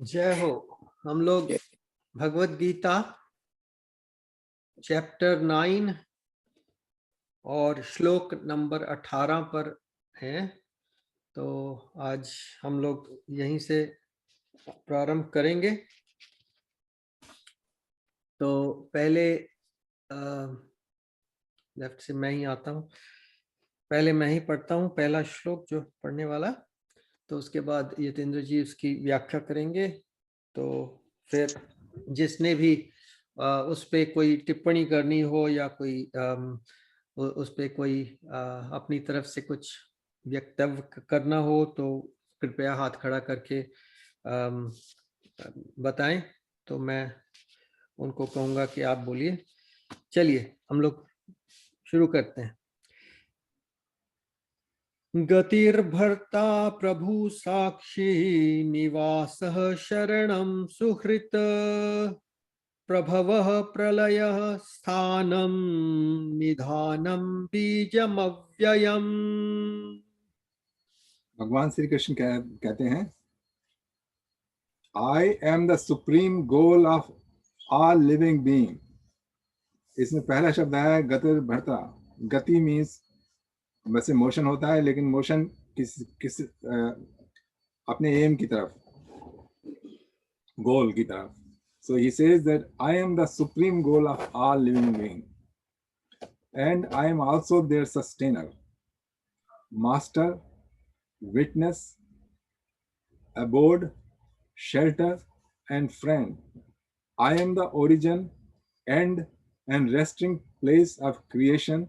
जय हो। हम लोग भगवत गीता चैप्टर 9 और श्लोक नंबर 18 पर हैं। तो आज हम लोग यहीं से प्रारंभ करेंगे। तो पहले लेफ्ट से मैं ही आता हूँ। पहले मैं ही पढ़ता हूँ पहला श्लोक जो पढ़ने वाला, तो उसके बाद यतेंद्र जी उसकी व्याख्या करेंगे। तो फिर जिसने भी उस पे कोई टिप्पणी करनी हो या कोई उस पे कोई अपनी तरफ से कुछ वक्तव्य करना हो तो कृपया हाथ खड़ा करके बताएं, तो मैं उनको कहूंगा कि आप बोलिए। चलिए हम लोग शुरू करते हैं। गतिर्भर्ता प्रभु साक्षी निवासः शरणं सुहृत प्रभवः प्रलयः स्थानं निधानं बीजमव्ययम्। भगवान श्री कृष्ण कहते हैं, I am the supreme goal of all living being. इसमें पहला शब्द है गतिर भरता। गति मीन्स वैसे मोशन होता है, लेकिन मोशन किस अपने एम की तरफ, गोल की तरफ. So he says that I am the supreme goal of all living being, and I am also their sustainer, master, witness, abode, shelter, and friend. I am the origin, end, and resting place of creation.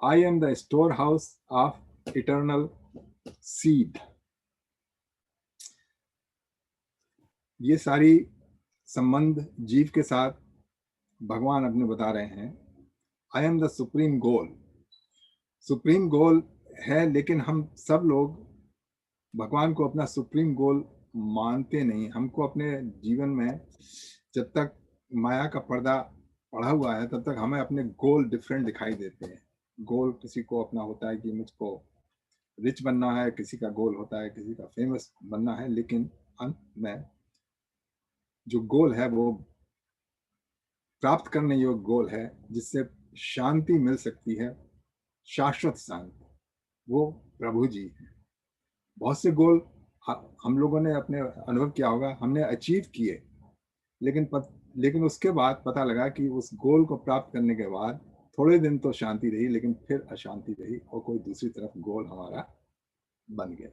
I am the storehouse of eternal seed. ये सारी संबंध जीव के साथ भगवान अपने बता रहे हैं। I am the supreme goal. Supreme goal है, लेकिन हम सब लोग भगवान को अपना सुप्रीम गोल मानते नहीं। हमको अपने जीवन में जब तक माया का पर्दा पड़ा हुआ है, तब तक हमें अपने गोल डिफरेंट दिखाई देते हैं। गोल किसी को अपना होता है कि मुझको रिच बनना है, किसी का गोल होता है किसी का फेमस बनना है, लेकिन अंत में जो गोल है वो प्राप्त करने योग्य गोल है, जिससे शांति मिल सकती है, शाश्वत शांति। वो प्रभु जी है। बहुत से गोल हम लोगों ने अपने अनुभव किया होगा, हमने अचीव किए, लेकिन उसके बाद पता लगा कि उस गोल को प्राप्त करने के बाद थोड़े दिन तो शांति रही, लेकिन फिर अशांति रही और कोई दूसरी तरफ गोल हमारा बन गया।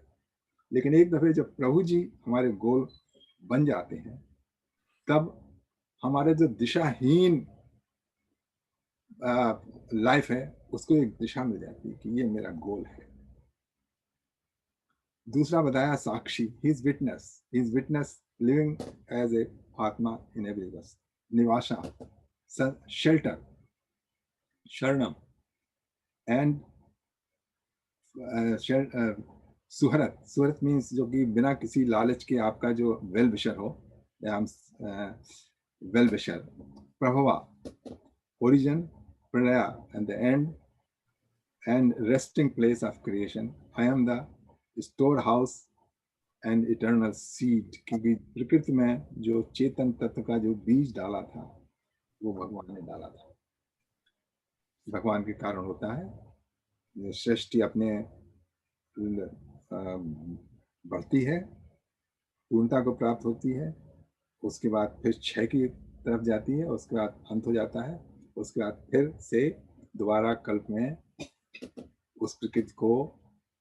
लेकिन एक दफे जब प्रभु जी हमारे गोल बन जाते हैं, तब हमारे जो दिशाहीन लाइफ है उसको एक दिशा मिल जाती है कि ये मेरा गोल है। दूसरा बताया साक्षी, he is witness living as a atma in every बस। Nivasa, shelter, sharanam, and suhrit means जो कि बिना किसी लालच के आपका जो वेल विशर हो, well wisher. Prabhava, origin, pralaya, and the end, and resting place of creation. I am the storehouse and eternal seed. क्योंकि प्रकृति में जो चेतन तत्व का जो बीज डाला था वो भगवान ने डाला था। भगवान के कारण होता है सृष्टि अपने बढ़ती है, पूर्णता को प्राप्त होती है, उसके बाद फिर क्षय की तरफ जाती है, उसके बाद अंत हो जाता है, उसके बाद फिर से दोबारा कल्प में उस प्रकृति को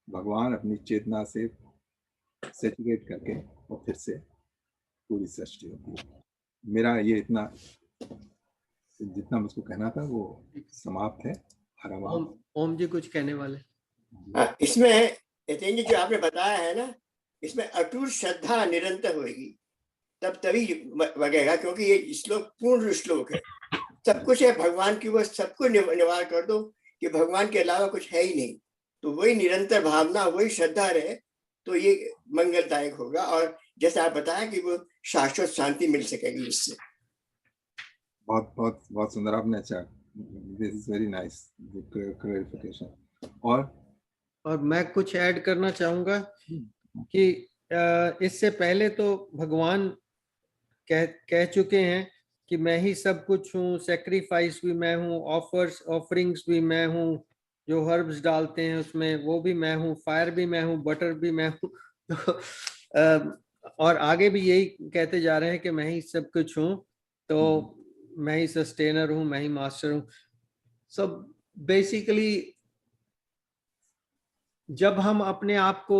भगवान अपनी चेतना से सेचुरेट करके और फिर से पूरी सृष्टि होती है। मेरा ये इतना जितना मुझको कहना था वो समाप्त है। ओम जी कुछ कहने वाले? इसमें यतेंद्र जो आपने बताया है ना, इसमें अटूट श्रद्धा निरंतर होगी, तब तभी वगेगा, क्योंकि ये श्लोक पूर्ण श्लोक है। सब कुछ है भगवान की, वो सबको निवार कर दो कि भगवान के अलावा कुछ है ही नहीं। तो वही निरंतर भावना, वही श्रद्धा रहे तो ये मंगलदायक होगा, और जैसे आप बताया कि वो शाश्वत शांति मिल सकेगी इससे। बहुत बहुत बहुत सुंदर आपने, अच्छा, this is very nice clarification. और मैं कुछ ऐड करना चाहूंगा कि इससे पहले तो भगवान कह चुके हैं कि मैं ही सब कुछ हूँ, सेक्रीफाइस भी मैं हूँ, ऑफरिंग्स भी मैं हूँ, जो हर्ब्स डालते हैं उसमें वो भी मैं हूँ, फायर भी मैं हूँ, बटर भी मैं हूँ। तो और आगे भी यही कहते जा रहे हैं कि मैं ही सब कुछ हूँ, तो मैं ही सस्टेनर हूँ, मैं ही मास्टर हूँ। सब बेसिकली जब हम अपने आप को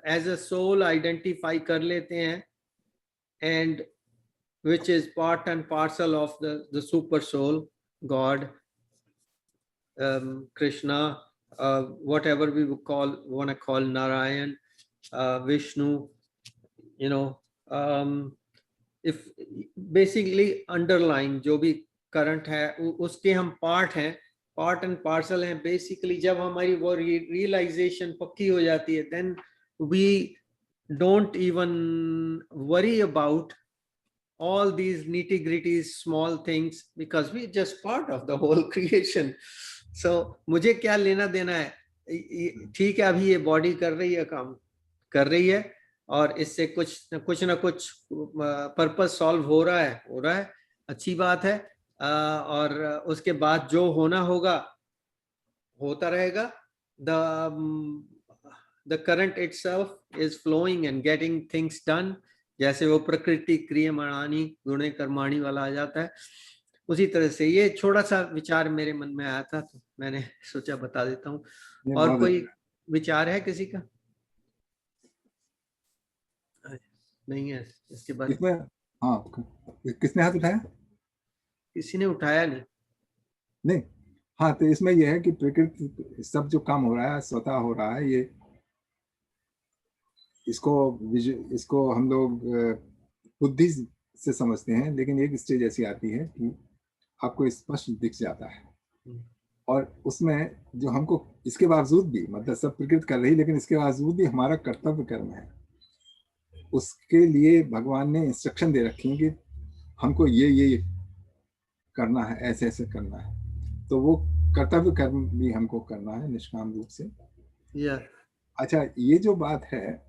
एज अ सोल आइडेंटिफाई कर लेते हैं, and which is part and parcel of the super soul, God, Krishna, whatever we would want to call Narayan, Vishnu, you know, if basically underlying जो भी करंट है उसके हम पार्ट हैं, part and parcel हैं। बेसिकली जब हमारी वो रियलाइजेशन पक्की हो जाती है, then we don't even worry about all these nitty gritty small things, because we just part of the whole creation. So मुझे क्या लेना देना है, ठीक है अभी ये बॉडी कर रही है, काम कर रही है, और इससे कुछ ना कुछ पर्पस सॉल्व हो रहा है, अच्छी बात है। और उसके बाद जो होना होगा होता रहेगा। the current itself is flowing and getting things done, जैसे वो प्रकृति क्रियमाणानि गुणे कर्माणि वाला आ जाता है, उसी तरह से ये छोटा सा विचार मेरे मन में आया था, तो मैंने सोचा बता देता हूँ। और कोई विचार है किसी का? नहीं है इसके बाद? इसमें हाँ, किसने हाथ उठाया? किसी ने उठाया नहीं। नहीं, हाँ, तो इसमें यह है कि प्रकृति सब जो काम हो रहा है स्वतः हो रहा है। ये इसको हम लोग बुद्धि से समझते हैं, लेकिन एक स्टेज ऐसी आती है कि आपको स्पष्ट दिख जाता है, और उसमें जो हमको इसके बावजूद भी, मतलब सब प्रकृति कर रही, लेकिन इसके बावजूद भी हमारा कर्तव्य कर्म है, उसके लिए भगवान ने इंस्ट्रक्शन दे रखी है कि हमको ये करना है, ऐसे ऐसे करना है। तो वो कर्तव्य कर्म भी हमको करना है निष्काम रूप से। अच्छा, ये जो बात है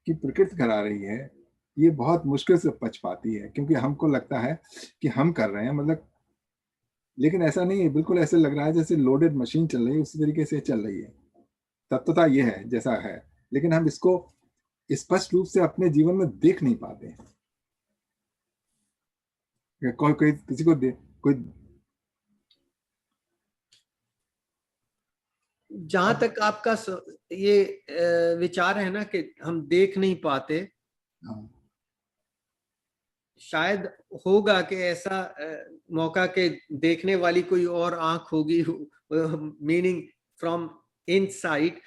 कि प्रकृति करा रही है, ये बहुत मुश्किल से पच पाती है, क्योंकि हमको लगता है कि हम कर रहे हैं, मतलब, लेकिन ऐसा नहीं है। बिल्कुल ऐसे लग रहा है जैसे लोडेड मशीन चल रही है, उसी तरीके से चल रही है। तत्वता ये है जैसा है, लेकिन हम इसको स्पष्ट रूप से अपने जीवन में देख नहीं पाते हैं। कोई किसी को कोई जहां तक आपका ये विचार है ना कि हम देख नहीं पाते, हाँ, शायद होगा कि ऐसा मौका के देखने वाली कोई और आंख होगी, meaning from inside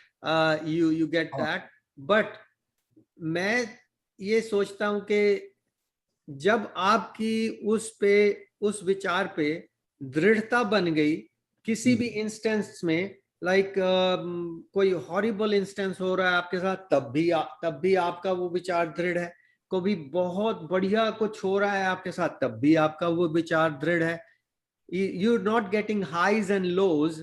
you get that. But मैं ये सोचता हूं कि जब आपकी उस विचार पे दृढ़ता बन गई किसी भी इंस्टेंस में, लाइक कोई हॉरिबल इंस्टेंस हो रहा है आपके साथ, तब भी आपका वो विचार दृढ़ है। कभी बहुत बढ़िया कुछ हो रहा है आपके साथ, तब भी आपका वो विचार दृढ़ है। You are not getting highs and lows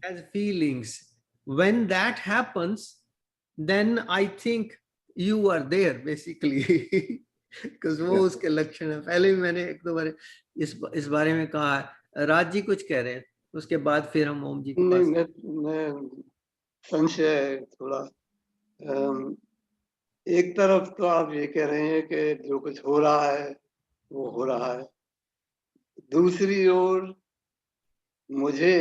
as feelings. When that happens, then I think you are there basically, because वो उसके लक्षण है। पहले भी मैंने एक दो बार इस बारे में कहा है। राज जी कुछ कह रहे हैं, उसके बाद फिर हम ओम जी के पास। मैं संशय है थोड़ा। एक तरफ तो आप ये कह रहे हैं कि जो कुछ हो रहा है वो हो रहा है, दूसरी ओर मुझे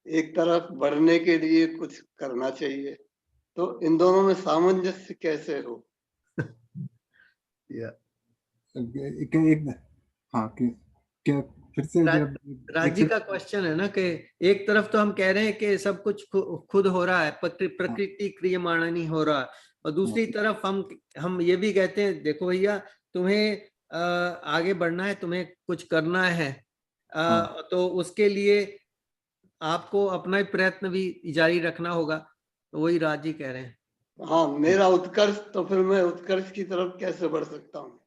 एक तरफ बढ़ने के लिए कुछ करना चाहिए, तो इन दोनों में सामंजस्य कैसे हो? हाँ, क्या फिर से राजी का क्वेश्चन है ना कि एक तरफ तो हम कह रहे हैं कि सब कुछ खुद हो रहा है, प्रकृति क्रियमाणानि हो रहा है, और दूसरी तरफ हम ये भी कहते हैं देखो भैया तुम्हें आगे बढ़ना है, तुम्हें कुछ करना है, तो उसके लिए आपको अपना प्रयत्न भी जारी रखना होगा। तो वही राजी कह रहे हैं। हाँ, मेरा उत्कर्ष, तो फिर मैं उत्कर्ष की तरफ कैसे बढ़ सकता हूँ?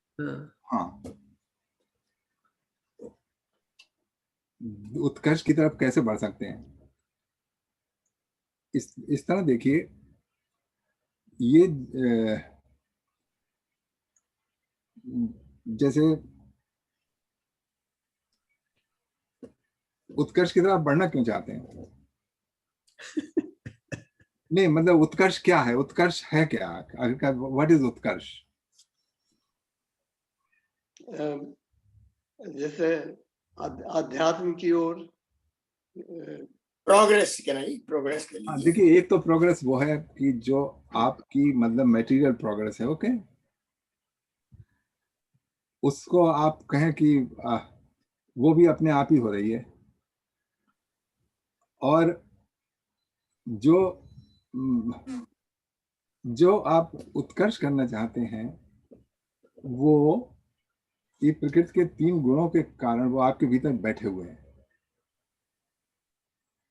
हाँ, उत्कर्ष की तरफ कैसे बढ़ सकते हैं? इस तरह देखिए, ये जैसे उत्कर्ष की तरफ बढ़ना क्यों चाहते हैं? नहीं मतलब उत्कर्ष क्या है, उत्कर्ष है क्या, व्हाट इज उत्कर्ष? जैसे अध्यात्म की ओर प्रोग्रेस के नहीं, प्रोग्रेस के लिए। देखिए, एक तो प्रोग्रेस वो है कि जो आपकी मतलब मटेरियल प्रोग्रेस है, ओके, उसको आप कहें कि वो भी अपने आप ही हो रही है। और जो आप उत्कर्ष करना चाहते हैं वो ये प्रकृति के 3 गुणों के कारण वो आपके भीतर बैठे हुए हैं।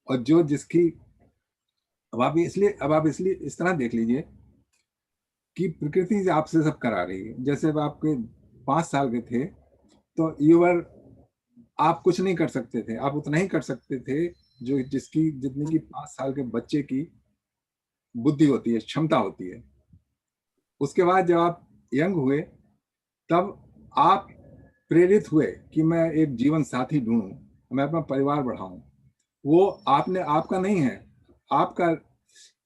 और जो जिसकी अब आप इसलिए इस तरह देख लीजिए कि प्रकृति से आपसे सब करा रही है। जैसे अब आपके 5 साल के थे तो आप कुछ नहीं कर सकते थे, आप उतना ही कर सकते थे जो जितनी की 5 साल के बच्चे की बुद्धि होती है, क्षमता होती है। उसके बाद जब आप यंग हुए तब आप प्रेरित हुए कि मैं एक जीवन साथी ढूंढूं, मैं अपना परिवार बढ़ाऊं। वो आपका नहीं है, आपका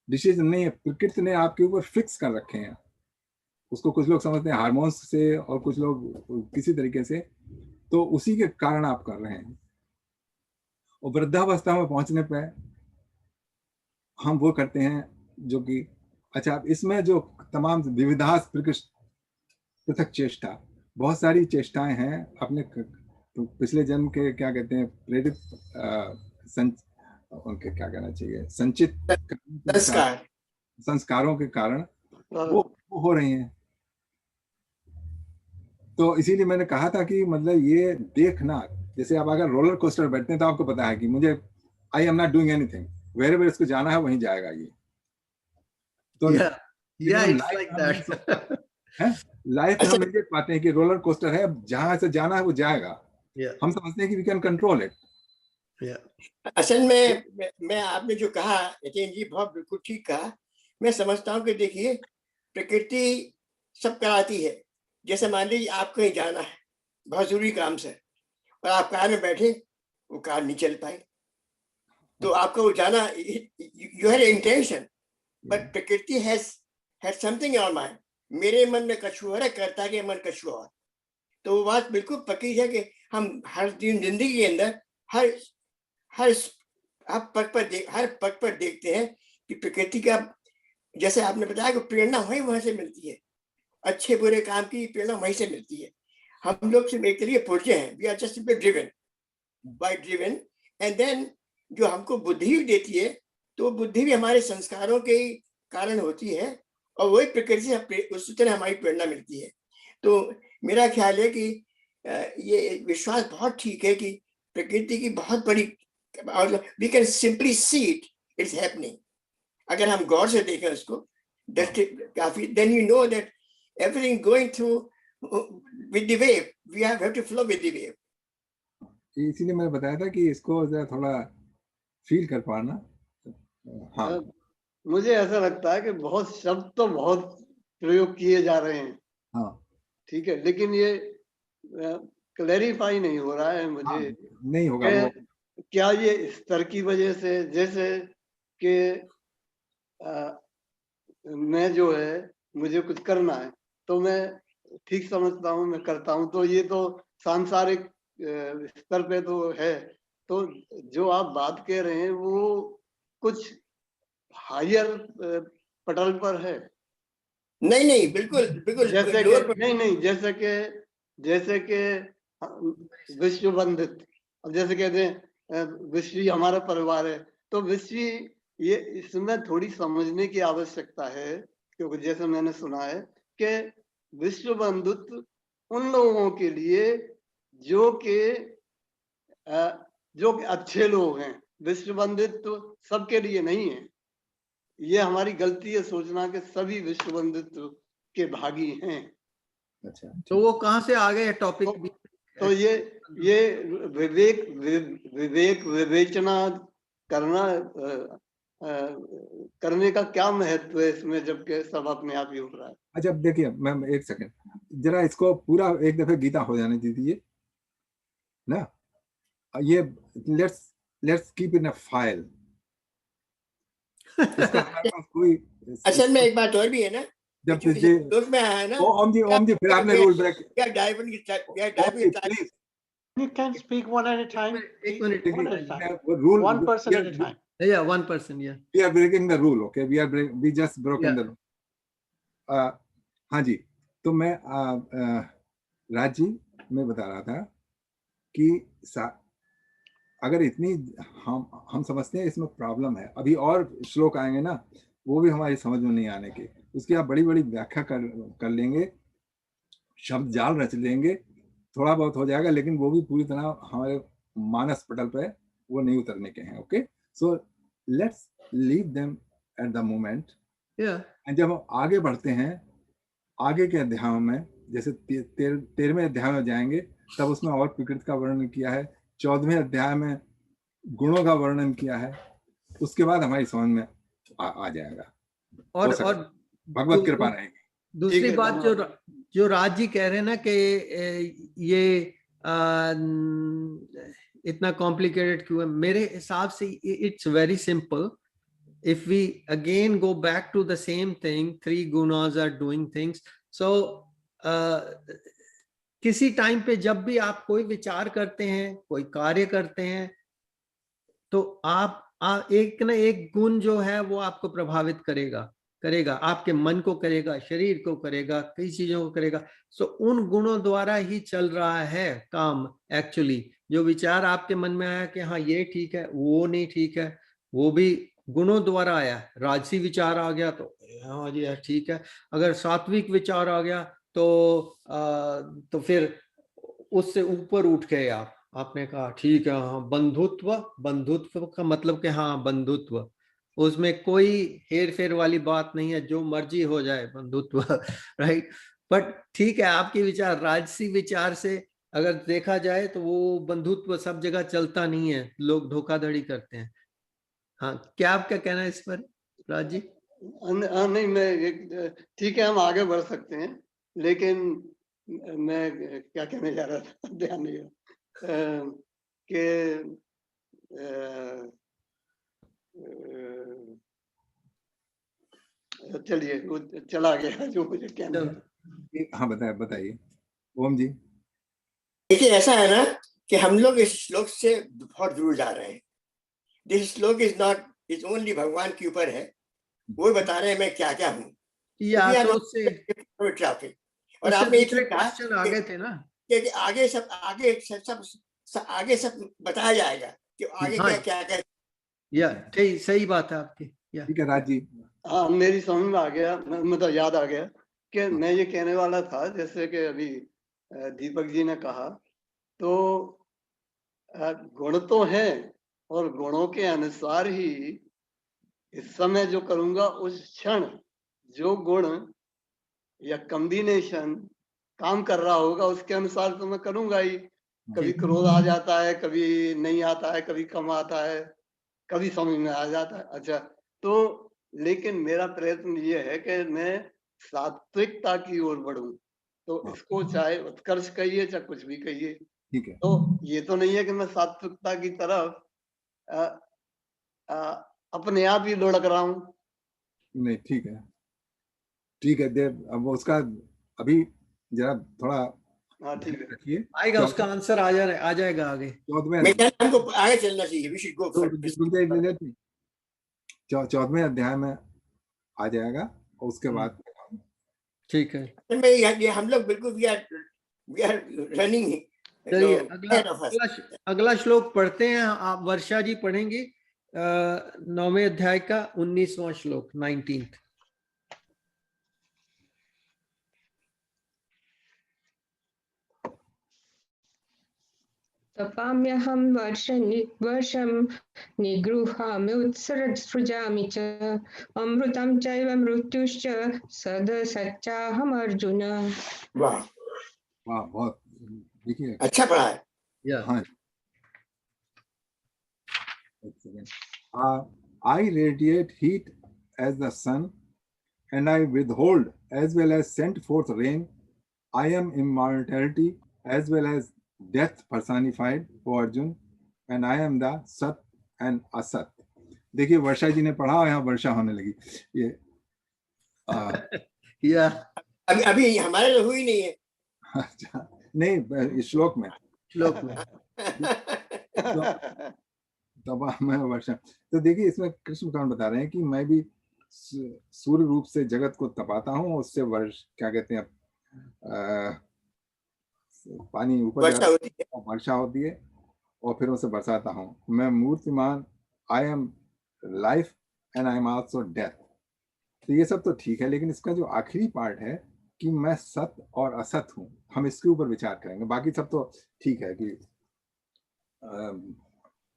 डिसीजन नहीं है, प्रकृति ने आपके ऊपर फिक्स कर रखे हैं। उसको कुछ लोग समझते हैं हार्मोन्स से और कुछ लोग किसी तरीके से, तो उसी के कारण आप कर रहे हैं। और वृद्धावस्था में पहुंचने पर हम वो करते हैं जो कि अच्छा, इसमें जो तमाम विविधास पृथक चेष्टा, बहुत सारी चेष्टाएं हैं अपने तो पिछले जन्म के क्या कहते हैं प्रेरित उनके क्या कहना चाहिए संचित संस्कारों के कारण वो हो रही हैं। तो इसीलिए मैंने कहा था कि मतलब ये देखना, जैसे आप अगर रोलर कोस्टर बैठते हैं तो आपको पता है कि मुझे I am not doing anything, where इसको जाना है वहीं जाएगा ये। तो लाइफ में हम नहीं देख पाते हैं कि रोलर कोस्टर है, जहां से जाना है वो जाएगा। हम समझते हैं कि वी कैन कंट्रोल इट। असल में मैं आपने जो कहा यतीन जी बहुत बिल्कुल ठीक कहा। मैं समझता हूँ कि देखिए प्रकृति सब कराती है। जैसे मान लीजिए आप कहीं जाना है बहुत जरूरी काम से और आप कार में बैठे, वो कार नहीं चल पाई, तो आपका वो जाना, यू हैड इंटेंशन बट प्रकृति हैज समथिंग ऑन माइंड। मेरे मन में कछु और है, कर्ता के मन कछु और। तो वो बात बिल्कुल पक्की है कि हम हर दिन जिंदगी के अंदर हर पग पर देखते हैं कि प्रकृति का, जैसे आपने बताया कि प्रेरणा वहीं से मिलती है, अच्छे बुरे काम की प्रेरणा वहीं से मिलती है। हम लोग सिर्फ एक तरीके पुर्जे हैं, we are just driven and then जो हमको बुद्धि देती है, तो बुद्धि भी हमारे संस्कारों के कारण होती है और वही प्रकृति से उस तरह हमारी प्रेरणा मिलती है। तो मेरा ख्याल है कि ये विश्वास बहुत ठीक है कि प्रकृति की बहुत बड़ी, we can simply see it's happening. अगर हम गौर से देखें उसको काफी, then you know that everything going through with the wave, we have to flow with the wave. इसीलिए मैंने बताया था कि इसको जरा थोड़ा फील कर पाना। हाँ, मुझे ऐसा लगता है कि बहुत शब्द तो बहुत प्रयोग किए जा रहे हैं, हाँ ठीक है, लेकिन ये क्लैरिफाई नहीं हो रहा है मुझे। हाँ, नहीं होगा वो। क्या ये स्तर की वजह से, जैसे कि मैं जो है मुझे कुछ करना है तो मैं ठीक समझता हूँ, मैं करता हूँ, तो ये तो सांसारिक स्तर पे तो है। तो जो आप बात कह रहे हैं वो कुछ हायर पटल पर है। नहीं बिल्कुल बिल्कुल, जैसे कि नहीं जैसे कि विश्व बंधित, अब जैसे कहते हैं विश्व हमारा परिवार है, तो विश्व ये इसमें थोड़ी समझने की आवश्यकता है, क्योंकि जैसे मैंने सुना है कि विश्व बंधुत्व उन लोगों के लिए जो कि अच्छे लोग हैं, विश्व बंधुत्व सबके लिए नहीं है। ये हमारी गलती है सोचना कि सभी विश्व बंधुत्व के भागी हैं। अच्छा, तो वो कहाँ से आ गए टॉपिक? तो ये विवेक विवेचना करने का क्या महत्व है इसमें, जबकि सब अपने आप ही हो रहा है। अच्छा, देखिए मैम एक सेकंड, जरा इसको पूरा एक दफे गीता हो जाने दीजिए ना, ये let's keep in a file. इसका हमारे पास कोई असल में एक बात और भी है ना, जब जो ये लोग में आया है ना, ओम जी फिर आपने rule break. You can speak one at a time. एक minute One at a time. Rule One person at a time. या 1%, या we are breaking the rule, okay, we just broken Yeah. the rule. हाँ जी, तो मैं राज जी मैं बता रहा था कि अगर इतनी हम समझते हैं इसमें प्रॉब्लम है, अभी और श्लोक आएंगे ना वो भी हमारी समझ में नहीं आने के, उसकी आप बड़ी बड़ी व्याख्या कर लेंगे, शब्द जाल रच लेंगे, थोड़ा बहुत हो जाएगा, लेकिन वो भी पूरी तरह हमारे मानस पटल पे वो नहीं उतरने के हैं। Okay, so let's leave them at the moment. जब हम आगे बढ़ते हैं आगे के अध्यायों में, जैसे 13वें अध्याय में जाएंगे तब उसमें और प्रकृति का वर्णन किया है, 14वें अध्याय में गुणों का वर्णन किया है, उसके बाद हमारी समझ में आ जाएगा और भगवत कृपा रहेगी। दूसरी बात जो राज जी कह रहे हैं ना कि ये इतना कॉम्प्लिकेटेड क्यों है, मेरे हिसाब से it's very simple. If we again go back to the same thing, 3 gunas are doing things. So किसी टाइम पे जब भी आप कोई विचार करते हैं, कोई कार्य करते हैं, तो आप एक ना एक गुण जो है वो आपको प्रभावित करेगा, आपके मन को करेगा, शरीर को करेगा, कई चीजों को करेगा। सो उन गुणों द्वारा ही चल रहा है काम। एक्चुअली जो विचार आपके मन में आया कि हाँ ये ठीक है, वो नहीं ठीक है, वो भी गुणों द्वारा आया। राजसी विचार आ गया तो हाँ जी ठीक है, अगर सात्विक विचार आ गया तो फिर उससे ऊपर उठ गए आपने कहा ठीक है हाँ बंधुत्व का मतलब कि हाँ बंधुत्व, उसमें कोई हेर फेर वाली बात नहीं है, जो मर्जी हो जाए बंधुत्व राइट। बट ठीक है, आपके विचार राजसी विचार से अगर देखा जाए तो वो बंधुत्व सब जगह चलता नहीं है, लोग धोखाधड़ी करते हैं। हाँ, क्या आपका कहना है इस पर राज जी? नहीं, मैं ठीक है, हम आगे बढ़ सकते हैं, लेकिन मैं क्या कहने जा रहा था ध्यान नहीं रहा कि चलिए वो चला गया जो मुझे कहना है। हाँ बताइए ओम जी। देखिए ऐसा है ना कि हम लोग इस श्लोक से बहुत दूर जा रहे हैं। दिस श्लोक इज नॉट इज ओनली भगवान के ऊपर है, वो बता रहे हैं मैं क्या क्या हूँ। ट्रैफिक और आपने एक क्वेश्चन आ गए थे ना कि आगे सब बताया जाएगा कि आगे क्या क्या या सही बात है आपकी। ठीक है राज जी। हाँ, मेरी समझ में आ गया, मतलब याद आ गया कि मैं ये कहने वाला था, जैसे कि अभी दीपक जी ने कहा, तो गुण तो है और गुणों के अनुसार ही इस समय जो करूंगा उस क्षण जो गुण या कॉम्बिनेशन काम कर रहा होगा उसके अनुसार तो मैं करूंगा ही। कभी क्रोध आ जाता है, कभी नहीं आता है, कभी कम आता है, कभी समझ में आ जाता है। अच्छा, तो लेकिन मेरा प्रयत्न ये है कि मैं सात्विकता की ओर बढ़ूं, तो इसको चाहे उत्कर्ष कहिए चाहे कुछ भी कहिए, ठीक है। तो ये तो नहीं है कि मैं सात्विकता की तरफ अपने आप ही लुढ़क रहा हूं। नहीं ठीक है देव, अब उसका अभी जरा थोड़ा हाँ ठीक है, रखिए, आएगा उसका आंसर आ जाएगा आगे। 14वें अध्याय में आ जाएगा और उसके बाद ठीक है। ये हम लोग बिल्कुल वी आर रनिंग। चलिए अगला श्लोक पढ़ते हैं। आप वर्षा जी पढ़ेंगी 9वें अध्याय का 19वां श्लोक 19th। तपाम्यहं वर्षं निगृहामि उत्सृजामि च अमृतं चैव मृत्युश्च सदसच्चाहम् अर्जुन। वाह बहुत देखिए अच्छा पढ़ा है। हाँ, I radiate heat as the sun and I withhold as well as send forth rain. I am immortality as well as death personified, O Arjun, and I am the Sat and Asat. देखिए वर्षा जी ने पढ़ा और यहाँ वर्षा होने लगी। ये या अभी अभी हमारे तो हुई नहीं है। अच्छा, नहीं इस श्लोक में तब मैं वर्षा। तो देखिए इसमें कृष्ण भगवान बता रहे हैं कि मैं भी सूर्य रूप से जगत को तपाता हूँ, उससे क्या कहते हैं पानी ऊपर वर्षा होती है, वर्षा होती है और फिर उसे बरसाता हूँ। मैं मूर्तिमान, I am life and I am also death. तो ये सब तो ठीक है, लेकिन इसका जो आखिरी पार्ट है कि मैं सत और असत हूँ, हम इसके ऊपर विचार करेंगे। बाकी सब तो ठीक है कि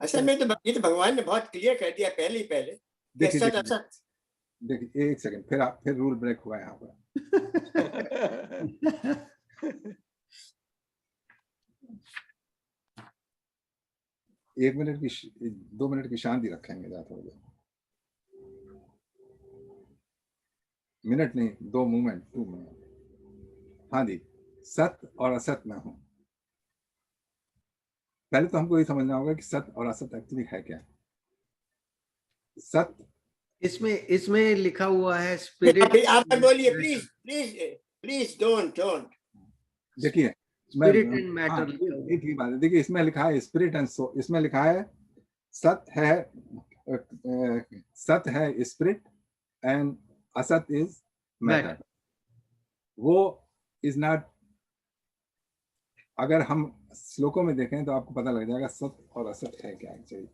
असल में तो ये तो भगवान ने बहुत क्लियर कर दिया पहले ही पहले। देखिए एक सेकंड, फिर रूल ब्रेक हुआ यहाँ पर। एक मिनट की 2 मिनट की शांति रखेंगे, ज्यादा हो जाए। मिनट नहीं, 2 मूवमेंट, 2 मिनट। हाँ जी, सत और असत में हूं। पहले तो हमको ये समझना होगा कि सत और असत एक्चुअली है क्या। सत इसमें लिखा हुआ है स्पिरिट। आप बोलिए प्लीज प्लीज प्लीज डोंट। देखिए स्पिरिट एंड मैटर एक ही बात है। देखिए इसमें लिखा है स्पिरिट एंड सोल, इसमें लिखा है सत है स्पिरिट एंड असत इज मैटर। वो इज नॉट, अगर हम श्लोकों में देखें तो आपको पता लग जाएगा सत और असत है क्या एक्चुअली।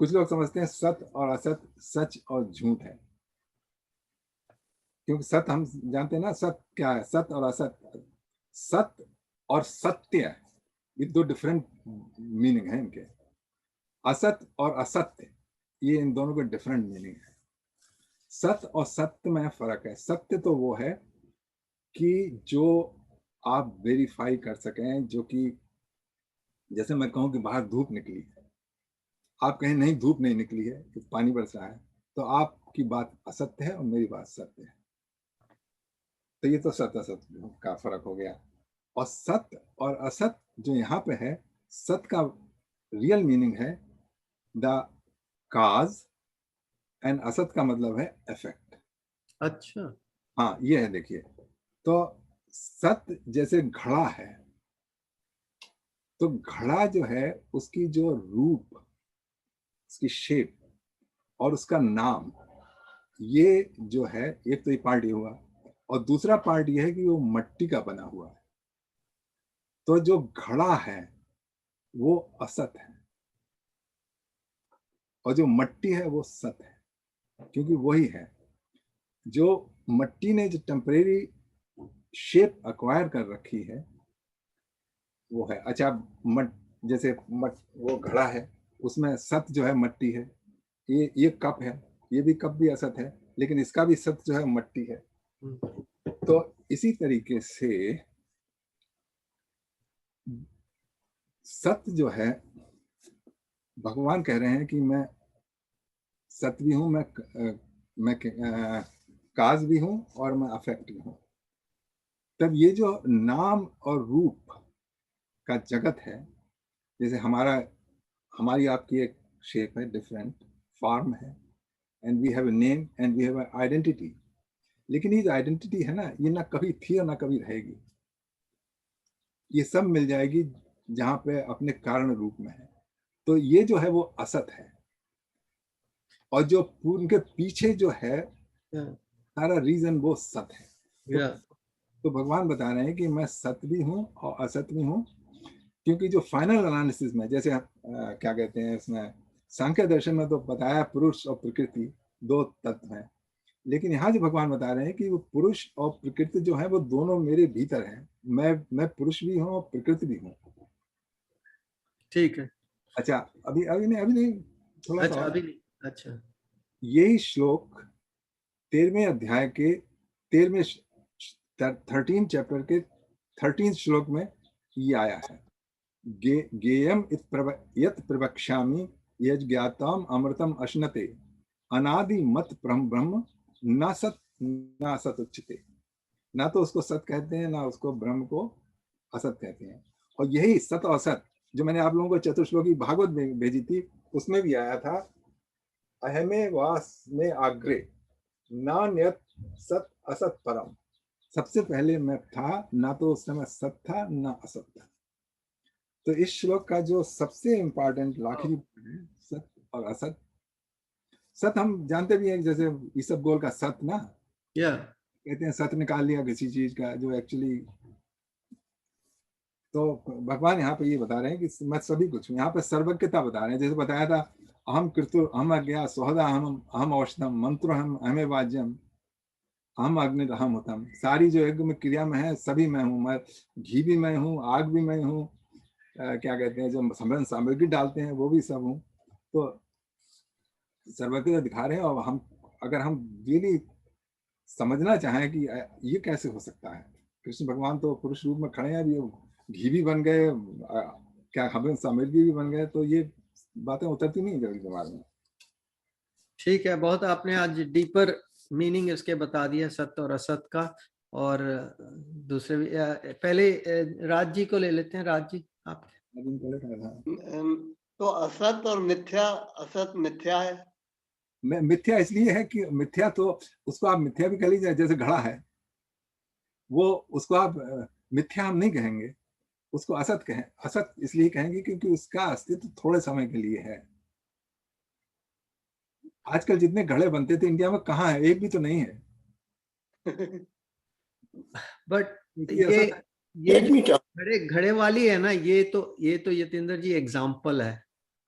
कुछ लोग समझते हैं सत और असत सच और झूठ है, क्योंकि सत हम जानते हैं ना, सत क्या है, सत और असत। सत और सत्य ये 2 डिफरेंट मीनिंग है इनके। असत और असत्य ये इन दोनों के डिफरेंट मीनिंग है। सत और सत्य में फर्क है। सत्य तो वो है कि जो आप वेरीफाई कर सकें, जो कि जैसे मैं कहूं कि बाहर धूप निकली है, आप कहें नहीं धूप नहीं निकली है, पानी बरस रहा है, तो आपकी बात असत्य है और मेरी बात सत्य है। तो ये तो सत्य असत का फर्क हो गया। और सत्य और असत जो यहाँ पे है, सत का रियल मीनिंग है द काज एंड असत का मतलब है इफेक्ट। अच्छा, हाँ ये है। देखिए तो सत्य जैसे घड़ा है, तो घड़ा जो है उसकी जो रूप, उसकी शेप और उसका नाम, ये जो है एक तो ये पार्ट ये हुआ, और दूसरा पार्ट ये है कि वो मट्टी का बना हुआ है। तो जो घड़ा है वो असत है और जो मट्टी है वो सत है, क्योंकि वही है जो मट्टी ने जो टेम्परेरी शेप एक्वायर कर रखी है वो है। अच्छा जैसे वो घड़ा है, उसमें सत जो है मट्टी है, ये कप है, ये भी कप भी असत है, लेकिन इसका भी सत जो है मट्टी है। तो इसी तरीके से सत्य जो है, भगवान कह रहे हैं कि मैं सत्य भी हूं, मैं काज भी हूं और मैं अफेक्ट भी हूं। तब ये जो नाम और रूप का जगत है, जैसे हमारी आपकी एक शेप है, डिफरेंट फॉर्म है, and we have a name and we have a identity. लेकिन ये जो आइडेंटिटी है ना, ये ना कभी थी और ना कभी रहेगी। ये सब मिल जाएगी जहां पे अपने कारण रूप में है। तो ये जो है वो असत है, और जो उनके पीछे जो है सारा रीजन वो सत है। तो भगवान बता रहे हैं कि मैं सत्य भी हूं और असत भी हूं, क्योंकि जो फाइनल एनालिसिस में, जैसे क्या कहते हैं इसमें सांख्य दर्शन में तो बताया पुरुष और प्रकृति 2 तत्व हैं, लेकिन यहाँ जो भगवान बता रहे हैं कि वो पुरुष और प्रकृति जो है वो दोनों मेरे भीतर हैं। मैं पुरुष भी हूँ और प्रकृति भी हूँ। ठीक है। अच्छा अभी नहीं थोड़ा अच्छा, सा। अभी नहीं। अच्छा, यही श्लोक 13वें अध्याय के 13 चैप्टर के 13 श्लोक में ये आया है। गेयम यत् प्रवक्ष्यामि यज्ञाताम अमृतम अश्नते अनादि मत ब्रह्म न सत उच्यते। ना तो उसको सत कहते हैं, ना उसको ब्रह्म को असत कहते हैं। और यही सत और असत जो मैंने आप लोगों को चतुश्लोकी भागवत में भेजी थी, उसमें भी आया था, अहमे वास में आग्रे नान्यत सत असत परम। सबसे पहले मैं था, ना तो उस समय सत था ना असत था। तो इस श्लोक का जो सबसे इंपॉर्टेंट आखिरी है, सत और असत। सत हम जानते भी हैं, जैसे ईसब गोल का सत ना, या कहते हैं सत निकाल लिया किसी चीज का, जो एक्चुअली, तो भगवान यहाँ पे ये बता रहे हैं कि मैं सभी कुछ हूँ। यहाँ पे सर्वज्ञता बता रहे हैं, जैसे बताया था, अहम कृतु अहम अज्ञा सोहदा अहम औषधम मंत्र हम अहमे वाज्यम हम अग्नि हम होतम। सारी जो यज्ञ में क्रिया में है सभी मैं हूँ। मैं घी भी मैं हूँ, आग भी मैं हूँ, क्या कहते हैं, जो सामग्री डालते हैं वो भी सब हूँ। तो सर्वज्ञता दिखा रहे हैं। और हम अगर हम रियली समझना चाहें कि ये कैसे हो सकता है, कृष्ण भगवान तो पुरुष रूप में खड़े हैं, अभी घी भी बन गए, क्या हमें सामग्री भी बन गए, तो ये बातें उतरती नहीं जल्दी दिमाग में। ठीक है, बहुत आपने आज डीपर मीनिंग इसके बता दिया सत्य और असत का। और दूसरे भी पहले राज जी को ले लेते हैं। राज जी आप। तो असत और मिथ्या, असत मिथ्या है। मिथ्या इसलिए है कि मिथ्या तो उसको आप मिथ्या भी कह लीजिए, जैसे घड़ा है, वो उसको आप मिथ्या हम नहीं कहेंगे, उसको असत कहें। असत इसलिए कहेंगे क्योंकि उसका अस्तित्व थोड़े समय के लिए है। आजकल जितने घड़े बनते थे इंडिया में, कहाँ है? एक भी तो नहीं है। बट ये ये जो घड़े वाली है ना, ये तो यतेंद्र जी एग्जाम्पल है।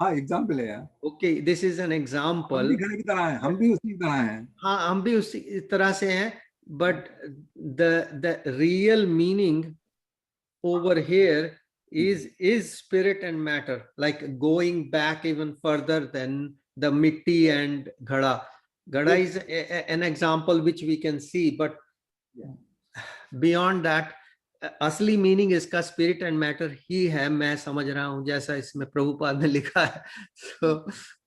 हाँ, एग्जाम्पल है यार। ओके, दिस इज एन हम एग्जाम्पल। भी घड़े की तरह हैं, हम भी उसी की तरह हैं। हाँ, हम भी उसी तरह से हैं, but the real meaning over here is spirit and matter, like going back even further than the mitti and ghada is an example which we can see, but beyond that असली मीनिंग इसका spirit and matter ही है, मैं समझ रहा हूं, जैसा इसमें प्रभुपाद ने लिखा है। तो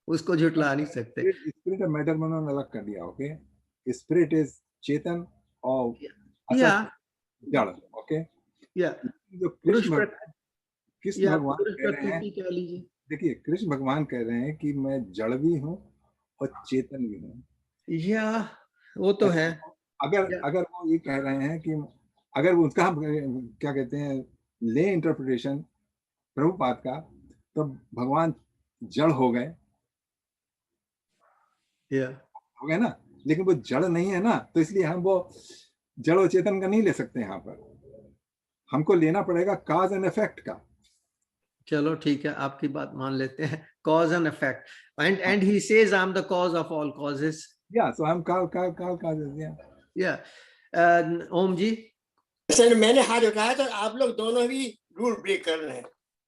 उसको झुटला नहीं सकते। स्पिरिट और मैटर में उन्होंने अलग कर दिया। ओके, स्पिरिट इज चेतन और या असत जड़। ओके, या जो पुरुष कृष्ण भगवान कह रहे हैं, प्रकृति कह लीजिए। देखिए कृष्ण भगवान कह रहे हैं कि मैं जड़ भी हूँ और चेतन भी हूँ। या वो तो है। अगर अगर वो ये कह रहे हैं कि अगर वो उसका क्या कहते हैं, ले इंटरप्रिटेशन प्रभुपाद का, तो भगवान जड़ हो गए ना, लेकिन वो जड़ नहीं है ना, तो इसलिए हम वो जड़ और चेतन का नहीं ले सकते। यहाँ पर हमको लेना पड़ेगा काज एंड इफेक्ट का। चलो ठीक है, आपकी बात मान लेते हैं, cause and effect, and he says I am the cause of all causes. या सो हम काज या ओम जी। सर मैंने हाथ उठाया तो आप लोग दोनों भी रूल ब्रेक कर रहे हैं।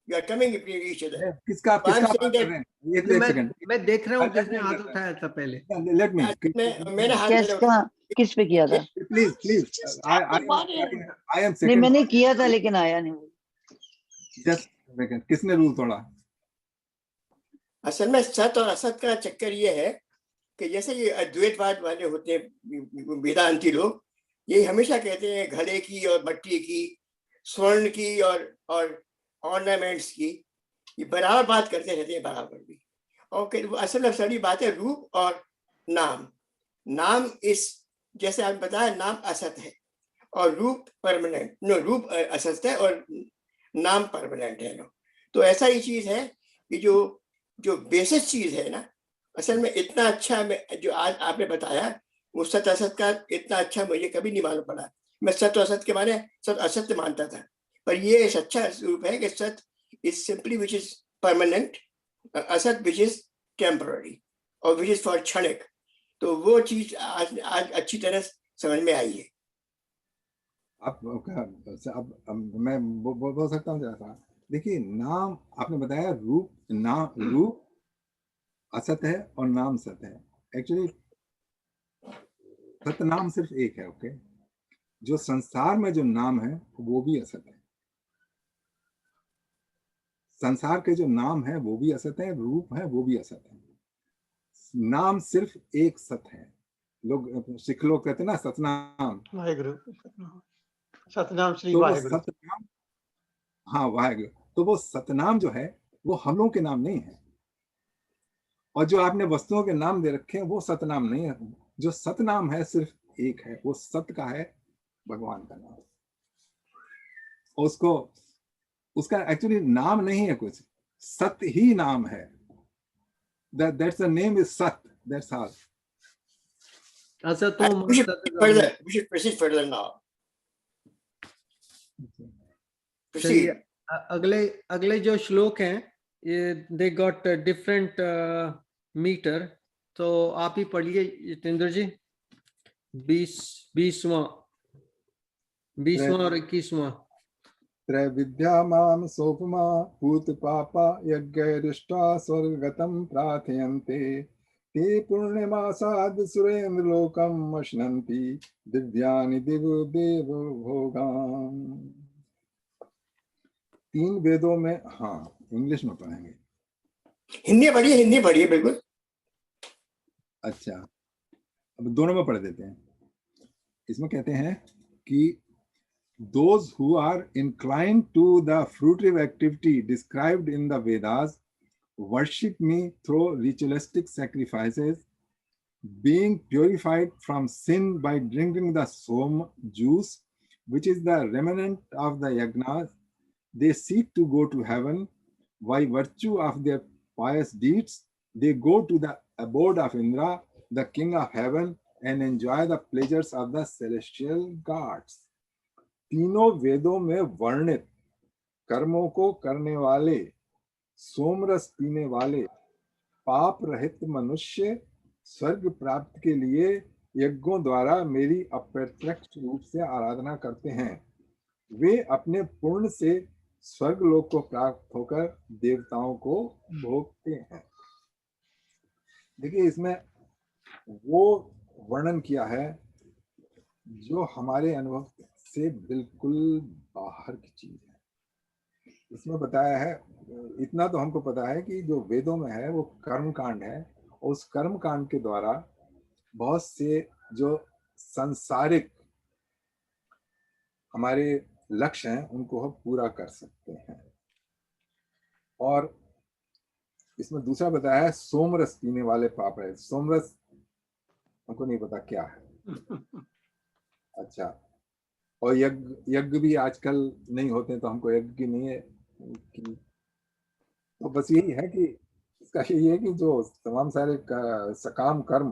You are coming between each other. किसका I'm बात saying कर that- रहे हैं? एक सेकंड, मैं देख रहा हूँ किसने हाथ उठाया था पहले। लेट मी, मैंने हाथ किसका, किस पे किया था? प्लीज आई एम नहीं, सेकंड। मैंने किया था लेकिन आया नहीं। जस्ट सेकंड, किसने रूल तोड़ा? असल में सत और असत का चक्कर ये है कि जैसे ये अद्वैतवाद वाले होते हैं वेदांती लोग, ये हमेशा कहते हैं घड़े की और मट्टी की, स्वर्ण की और ऑर्नामेंट्स की, ये बराबर बात करते रहते हैं बराबर भी। और असल में सारी बात है रूप और नाम। नाम इस, जैसे आपने बताया, नाम असत है और रूप परमानेंट, नो रूप असत है और नाम परमानेंट है। नो, तो ऐसा ही चीज है कि जो बेसिक चीज है ना, असल में इतना अच्छा जो आज आपने बताया, वो सत असत का इतना अच्छा मुझे कभी नहीं मालूम पड़ा। मैं सत असत के माने सत असत्य मानता था, पर ये सच्चा रूप है कि सत is simply which is permanent, असत विच इज टेम्पररी और विच इज फॉर क्षणिक। तो वो चीज आज अच्छी तरह समझ में आई है। अब मैं बोल सकता हूँ जरा। देखिए, नाम आपने बताया, रूप असत है और नाम सत है। एक्चुअली सत नाम सिर्फ एक है। ओके, जो संसार में जो नाम है वो भी असत है। संसार के जो नाम है वो भी असत है, रूप है वो भी असत है। नाम सिर्फ एक सत है, लोग सिख लोग कहते हैं ना सतनाम, वाहेगुरु सतनाम श्री तो वो वाहेगुरु। सतनाम, हाँ वाहेगुरु, तो वो सतनाम जो है वो हम लोगों के नाम नहीं है, और जो आपने वस्तुओं के नाम दे रखे हैं वो सतनाम नहीं है। जो सतनाम है सिर्फ एक है, वो सत का है, भगवान का नाम। उसको उसका एक्चुअली नाम नहीं है कुछ, सत ही नाम है। That's the name is Sat. That's all. अच्छा तो We should proceed further now. चलिए Proceed. अगले जो श्लोक हैं ये दे गॉट डिफरेंट मीटर, तो आप ही पढ़िए जितेंद्र जी। 20वां और 21वां। त्रैविद्या माम सोपमा भूत पापा यज्ञैरिष्टा स्वर्गगतं प्रार्थयन्ते ते पुण्यमासाद सुरेंद्र लोकम अश्नन्ति दिव्यानि दिव देव भोगाम। 3 वेदों में, हाँ इंग्लिश में पढ़ेंगे, हिंदी पढ़िए बिल्कुल। अच्छा अब दोनों में पढ़ देते हैं। इसमें कहते हैं कि those who are inclined to the fruitive activity described in the Vedas worship me through ritualistic sacrifices, being purified from sin by drinking the som juice, which is the remnant of the yagnas. They seek to go to heaven. By virtue of their pious deeds, they go to the abode of Indra, the king of heaven, and enjoy the pleasures of the celestial gods. तीनों वेदों में वर्णित कर्मों को करने वाले, सोमरस पीने वाले, पाप रहित मनुष्य स्वर्ग प्राप्ति के लिए यज्ञों द्वारा मेरी अप्रत्यक्ष रूप से आराधना करते हैं। वे अपने पुण्य से स्वर्ग लोक को प्राप्त होकर देवताओं को भोगते हैं। देखिए इसमें वो वर्णन किया है जो हमारे अनुभव से बिल्कुल बाहर की चीज है। इसमें बताया है, इतना तो हमको पता है कि जो वेदों में है वो कर्म कांड है, और उस कर्म कांड के द्वारा बहुत से जो सांसारिक हमारे लक्ष्य हैं उनको हम पूरा कर सकते हैं। और इसमें दूसरा बताया है सोमरस पीने वाले पाप है। सोमरस हमको नहीं पता क्या है। अच्छा, और यज्ञ भी आजकल नहीं होते, तो हमको यज्ञ की नहीं है कि, तो बस यही है कि इसका यही है कि जो तमाम सारे सकाम कर्म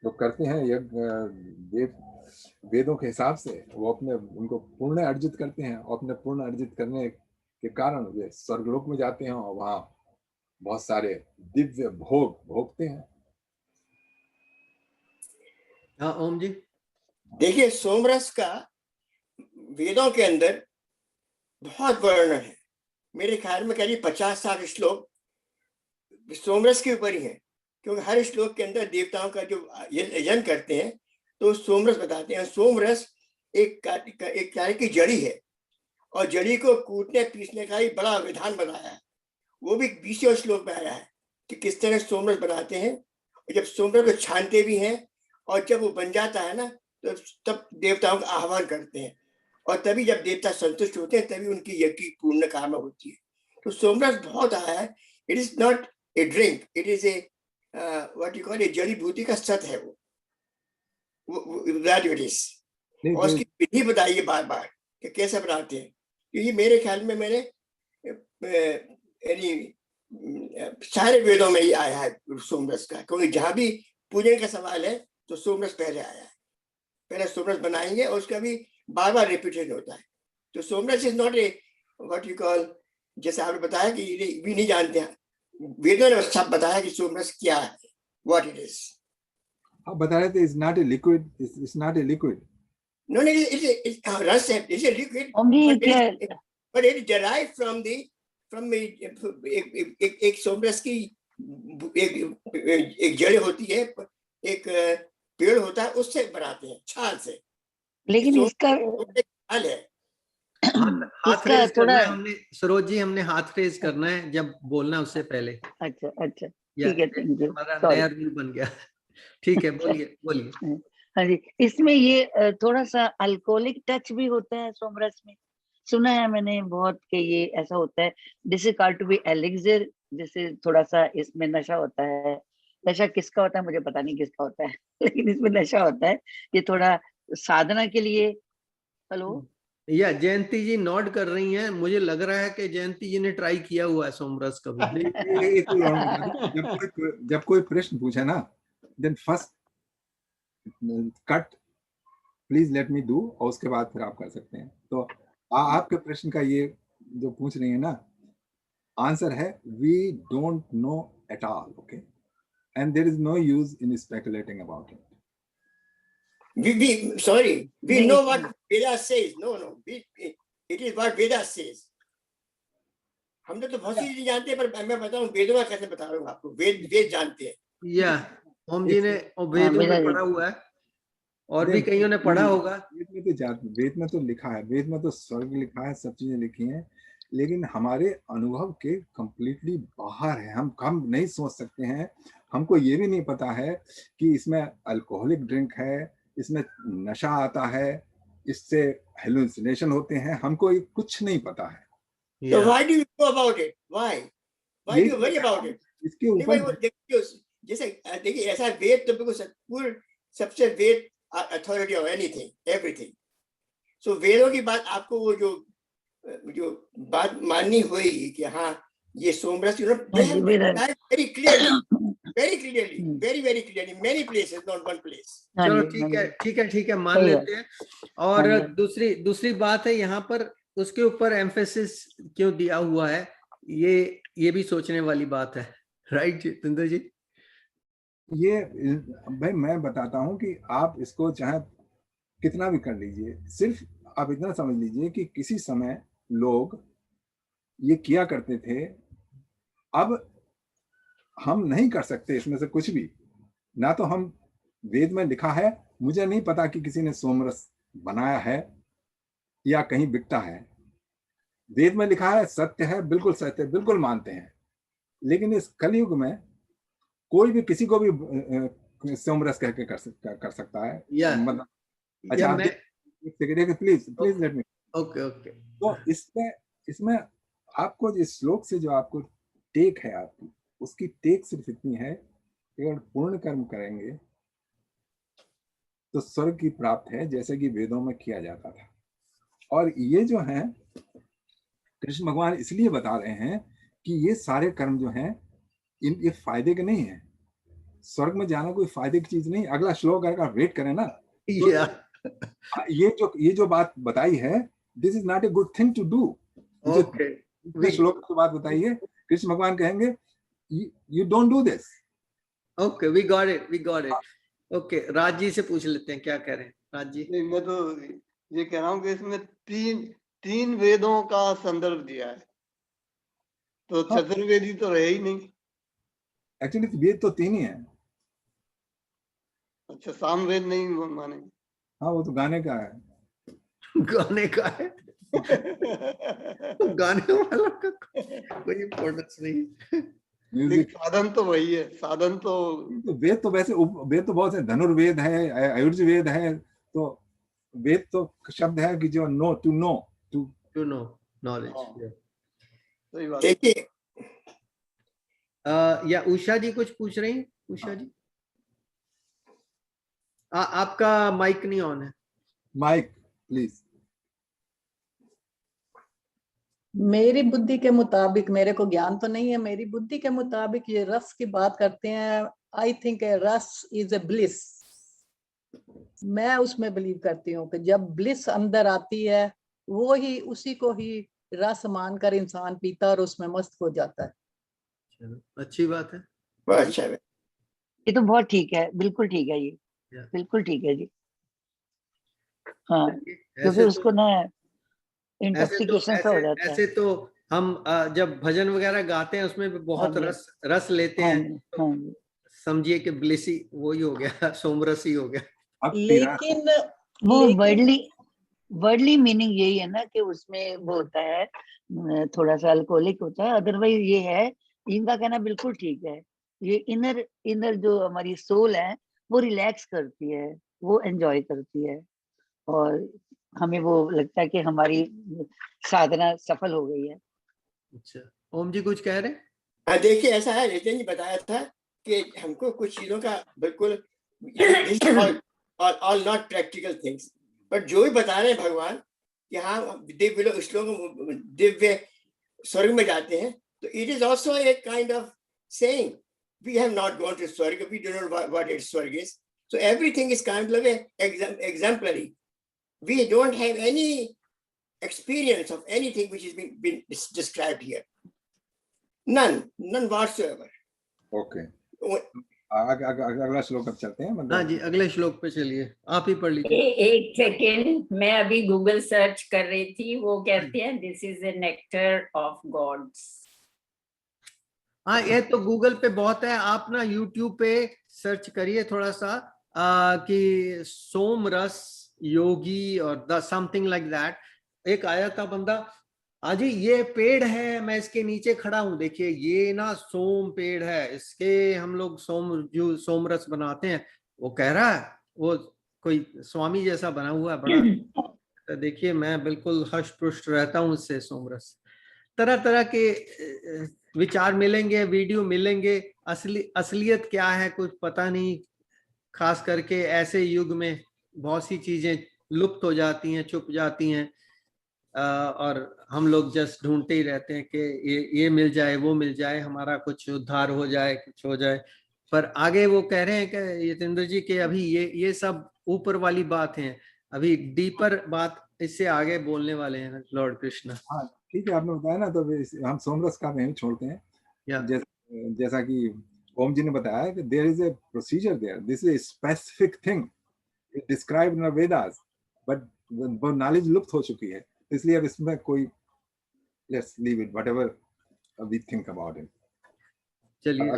जो करते हैं यज्ञ वेदों के हिसाब से, वो अपने उनको पुण्य अर्जित करते हैं, और अपने पुण्य अर्जित करने के कारण वे स्वर्गलोक में जाते हैं और वहां बहुत सारे दिव्य भोग भोगते हैं। हाँ ओम जी। देखिए सोमरस का वेदों के अंदर बहुत वर्णन है। मेरे ख्याल में करीब 50-60 श्लोक सोमरस के ऊपर ही है, क्योंकि हर श्लोक के अंदर देवताओं का जो यजन करते हैं तो सोमरस बताते हैं। सोमरस एक तरह की जड़ी है, और जड़ी को कूटने पीसने का ही बड़ा विधान बनाया है। वो भी 20वें श्लोक में आया है कि किस तरह सोमरस बनाते हैं, और जब सोमरस को छानते भी हैं, और जब वो बन जाता है ना तो तब देवताओं का आह्वान करते हैं, और तभी जब देवता संतुष्ट होते हैं तभी उनकी यज्ञ की पूर्ण कामना होती है। तो सोमरस बहुत आया है। It is not a drink, it is a what you call, a जड़ी बूटी का सत है वो दैट इट इज। और उसकी विधि बताइए बार बार कि कैसे बनाते हैं, क्योंकि मेरे ख्याल में मैंने सारे वेदों में ही आया है सोमरस का, क्योंकि जहां भी पूजन का सवाल है तो सोमरस पहले आया है। पहले सोमरस बनाएंगे और उसका भी बार बार रिपीटेड होता है। तो somras is not a what you call, जैसे आपने बताया कि भी नहीं जानते हैं, वेदों ने सब बताया कि सोमरस क्या है, व्हाट इट इज। आप बता रहे थे it's not a liquid, it's not a liquid. No no, it's रस है, it's a liquid, but it derive from the from एक सोमरस की एक जड़ होती है, एक पेड़ होता है, उससे बनाते हैं, छाल से। लेकिन इसका छाल है। हाथ रेज करना है हमने, सरोज जी हमने हाथ रेज करना है जब बोलना उससे पहले। अच्छा ठीक है, हमारा नया रूल बन गया। ठीक है, बोलिए बोलिए। हाँ जी, इसमें ये थोड़ा सा अल्कोहलिक टच भी होता है सोमरस में। सुना है मैंने बहुत कि ये ऐसा होता है। This is called to be elixir, जैसे थोड़ा सा इसमें नशा होता है। नशा किसका होता है मुझे पता नहीं किसका होता है लेकिन इसमें नशा होता है। ये थोड़ा साधना के लिए। हेलो, या जयंती जी नोट कर रही हैं, मुझे लग रहा है कि जयंती जी ने ट्राई किया हुआ है सोमरस कभी। एक चीज और बता दूं, जब कोई प्रश्न पूछे ना, then first cut please let me do, और उसके बाद फिर आप कर सकते हैं। तो आपके प्रश्न का ये जो पूछ रही है ना, आंसर है we don't know at all, okay, and there is no use in speculating about it. We know what Vedas says. No, it is what Vedas says. हम तो बहुत सी चीजें जानते हैं, पर मैं बताऊं वेदों का कैसे बता रहा हूँ आपको। वेद जानते हैं। या ओम जी ने वेदों में पढ़ा हुआ है, और भी कईयों ने पढ़ा होगा। वेद में तो लिखा है, वेद में तो स्वर्ग लिखा है, सब चीजें लिखी हैं, लेकिन हमारे अनुभव के कंप्लीटली बाहर है। हम नहीं सोच सकते हैं। हमको ये भी नहीं पता है कि इसमें अल्कोहलिक ड्रिंक है, इसमें नशा आता है, इससे हेलुसिनेशन होते हैं, हमको ये कुछ नहीं पता है। So why do you know about it? Why do you worry about it? इसके ऊपर जैसे देखिए, ऐसा वेद तो बिल्कुल सबसे वेद अथॉरिटी ऑफ एनीथिंग, एवरीथिंग। सो वेदों की बात आपको वो जो बात माननी होगी कि हाँ ये सोमरस very clearly, very clearly, many places, not one place. चलो ठीक है, मान लेते हैं। और दूसरी बात है यहाँ पर, उसके ऊपर एम्फेसिस क्यों दिया हुआ है, ये भी सोचने वाली बात है। राइट जितेंद्र जी? ये भाई मैं बताता हूँ कि आप इसको चाहे कितना भी कर लीजिए, सिर्फ आप इतना समझ लीजिए कि किसी समय लोग ये किया करते थे। अब हम नहीं कर सकते इसमें से कुछ भी। ना तो हम, वेद में लिखा है, मुझे नहीं पता कि किसी ने सोमरस बनाया है या कहीं बिकता है। वेद में लिखा है, सत्य है, बिल्कुल सत्य, बिल्कुल मानते हैं। लेकिन इस कलयुग में कोई भी किसी को भी सोमरस कह के कर सकता है। मतलब अच्छा, प्लीज लेट मी। ओके। तो इसमें आपको जिस श्लोक से जो आपको टेक है आपकी, उसकी टेक सिर्फ इतनी है कि अगर पूर्ण कर्म करेंगे तो स्वर्ग की प्राप्त है, जैसे कि वेदों में किया जाता था। और ये जो है कृष्ण भगवान इसलिए बता रहे हैं कि ये सारे कर्म जो हैं ये फायदे के नहीं है। स्वर्ग में जाना कोई फायदे की चीज नहीं। अगला श्लोक अगर वेट करें ना, तो ये जो बात बताई है, this is not a good thing to do. श्लोक की बात बताई है, कृष्ण भगवान कहेंगे you don't do this. Okay, we got it. Okay, Raj ji से पूछ लेते हैं, क्या कह रहे हैं राज जी? नहीं, मैं तो ये कह रहा हूँ कि इसमें तीन वेदों का संदर्भ दिया है, तो चतुर्वेदी तो रहे ही नहीं। एक्चुअली वेद तो तीन ही है। अच्छा, सामवेद नहीं माने? हाँ, वो तो गाने का है। गाने का है गाने वाला का कोई इम्पोर्टेंस नहीं। म्यूजिक साधन तो वही है। साधन तो वेद तो वैसे वेद तो बहुत है। धनुर्वेद है, आयुर्वेद है। तो वेद तो शब्द है कि जो टू नो नॉलेज। सही बात। देखिए, या उषा जी कुछ पूछ रही हैं? उषा जी, आपका माइक नहीं ऑन है। Mic please. मेरी बुद्धि के मुताबिक, मेरे को ज्ञान तो नहीं है, मेरी बुद्धि के मुताबिक ये रस की बात करते हैं। आई थिंक रस इज ए ब्लिस। मैं उसमें बिलीव करती हूँ कि जब ब्लिस अंदर आती है, वो ही उसी को ही रस मानकर इंसान पीता और उसमें मस्त हो जाता है। अच्छी बात है। अच्छा, ये तो बहुत ठीक है, बिल्कुल ठीक है, ये बिल्कुल ठीक है जी। हाँ, क्योंकि उसको ना इंटॉक्सिकेशन सा हो जाता है। ऐसे तो हम जब भजन वगैरह गाते हैं उसमें भी बहुत रस लेते हैं। समझिए कि ब्लिसी वही हो गया, सोमरस ही हो गया। लेकिन वो वर्डली मीनिंग यही है ना कि उसमें वो होता है, थोड़ा सा अल्कोहलिक होता है। अदरवाइज ये है, इनका कहना बिल्कुल ठीक है। ये इनर जो हमारी सोल है, वो रिलैक्स करती है, वो एंजॉय करती है, और हमें वो लगता है कि हमारी साधना सफल हो गई है। अच्छा, ओम जी कुछ कह रहे हैं? हाँ, देखिए ऐसा है, नितिन जी बताया था कि हमको कुछ चीजों का बिल्कुल all not practical things, but जो भी बता रहे हैं भगवान कि हाँ दिव्य लोग श्लोक दिव्य स्वर्ग में जाते हैं, तो it is also a kind of saying we have not gone to swarg, we do not what it swarg is, so everything is kind of exemplary. We don't have any experience of anything which is been described here. None whatsoever. Okay, अगला श्लोक अब चलते हैं। मतलब हाँ जी, अगले श्लोक पे चलिए, आप ही पढ़ लीजिए। एक सेकेंड, मैं अभी गूगल सर्च कर रही थी, वो कहते हैं this is a nectar of gods. हाँ, ये तो गूगल पे बहुत है, आप ना यूट्यूब पे सर्च करिए थोड़ा सा कि सोमरस योगी और द समथिंग लाइक दैट। एक आया था बंदा, जी ये पेड़ है, मैं इसके नीचे खड़ा हूं, देखिए ये ना सोम पेड़ है, इसके हम लोग सोमरस बनाते हैं। वो कह रहा है, वो कोई स्वामी जैसा बना हुआ है बड़ा, तो देखिए मैं बिल्कुल हष्ट पुष्ट रहता हूँ इससे सोमरस। तरह तरह के विचार मिलेंगे, वीडियो मिलेंगे, असलियत क्या है कुछ पता नहीं। खास करके ऐसे युग में बहुत सी चीजें लुप्त हो जाती हैं, छुप जाती हैं, और हम लोग जस्ट ढूंढते ही रहते हैं कि ये मिल जाए, वो मिल जाए, हमारा कुछ उद्धार हो जाए, कुछ हो जाए। पर आगे वो कह रहे हैं कि यतेंद्र जी के अभी ये सब ऊपर वाली बात है, अभी डीपर बात इससे आगे बोलने वाले हैं लॉर्ड कृष्ण। हाँ ठीक है, आपने बताया ना, तो हम सोमरस का नहीं छोड़ते हैं। जैसा कि ओम जी ने बताया कि there is a procedure there, this is specific thing it described in Vedas, but वो नॉलेज लुप्त हो चुकी है, इसलिए अब इसमें कोई let's leave it whatever we think about it. चलिए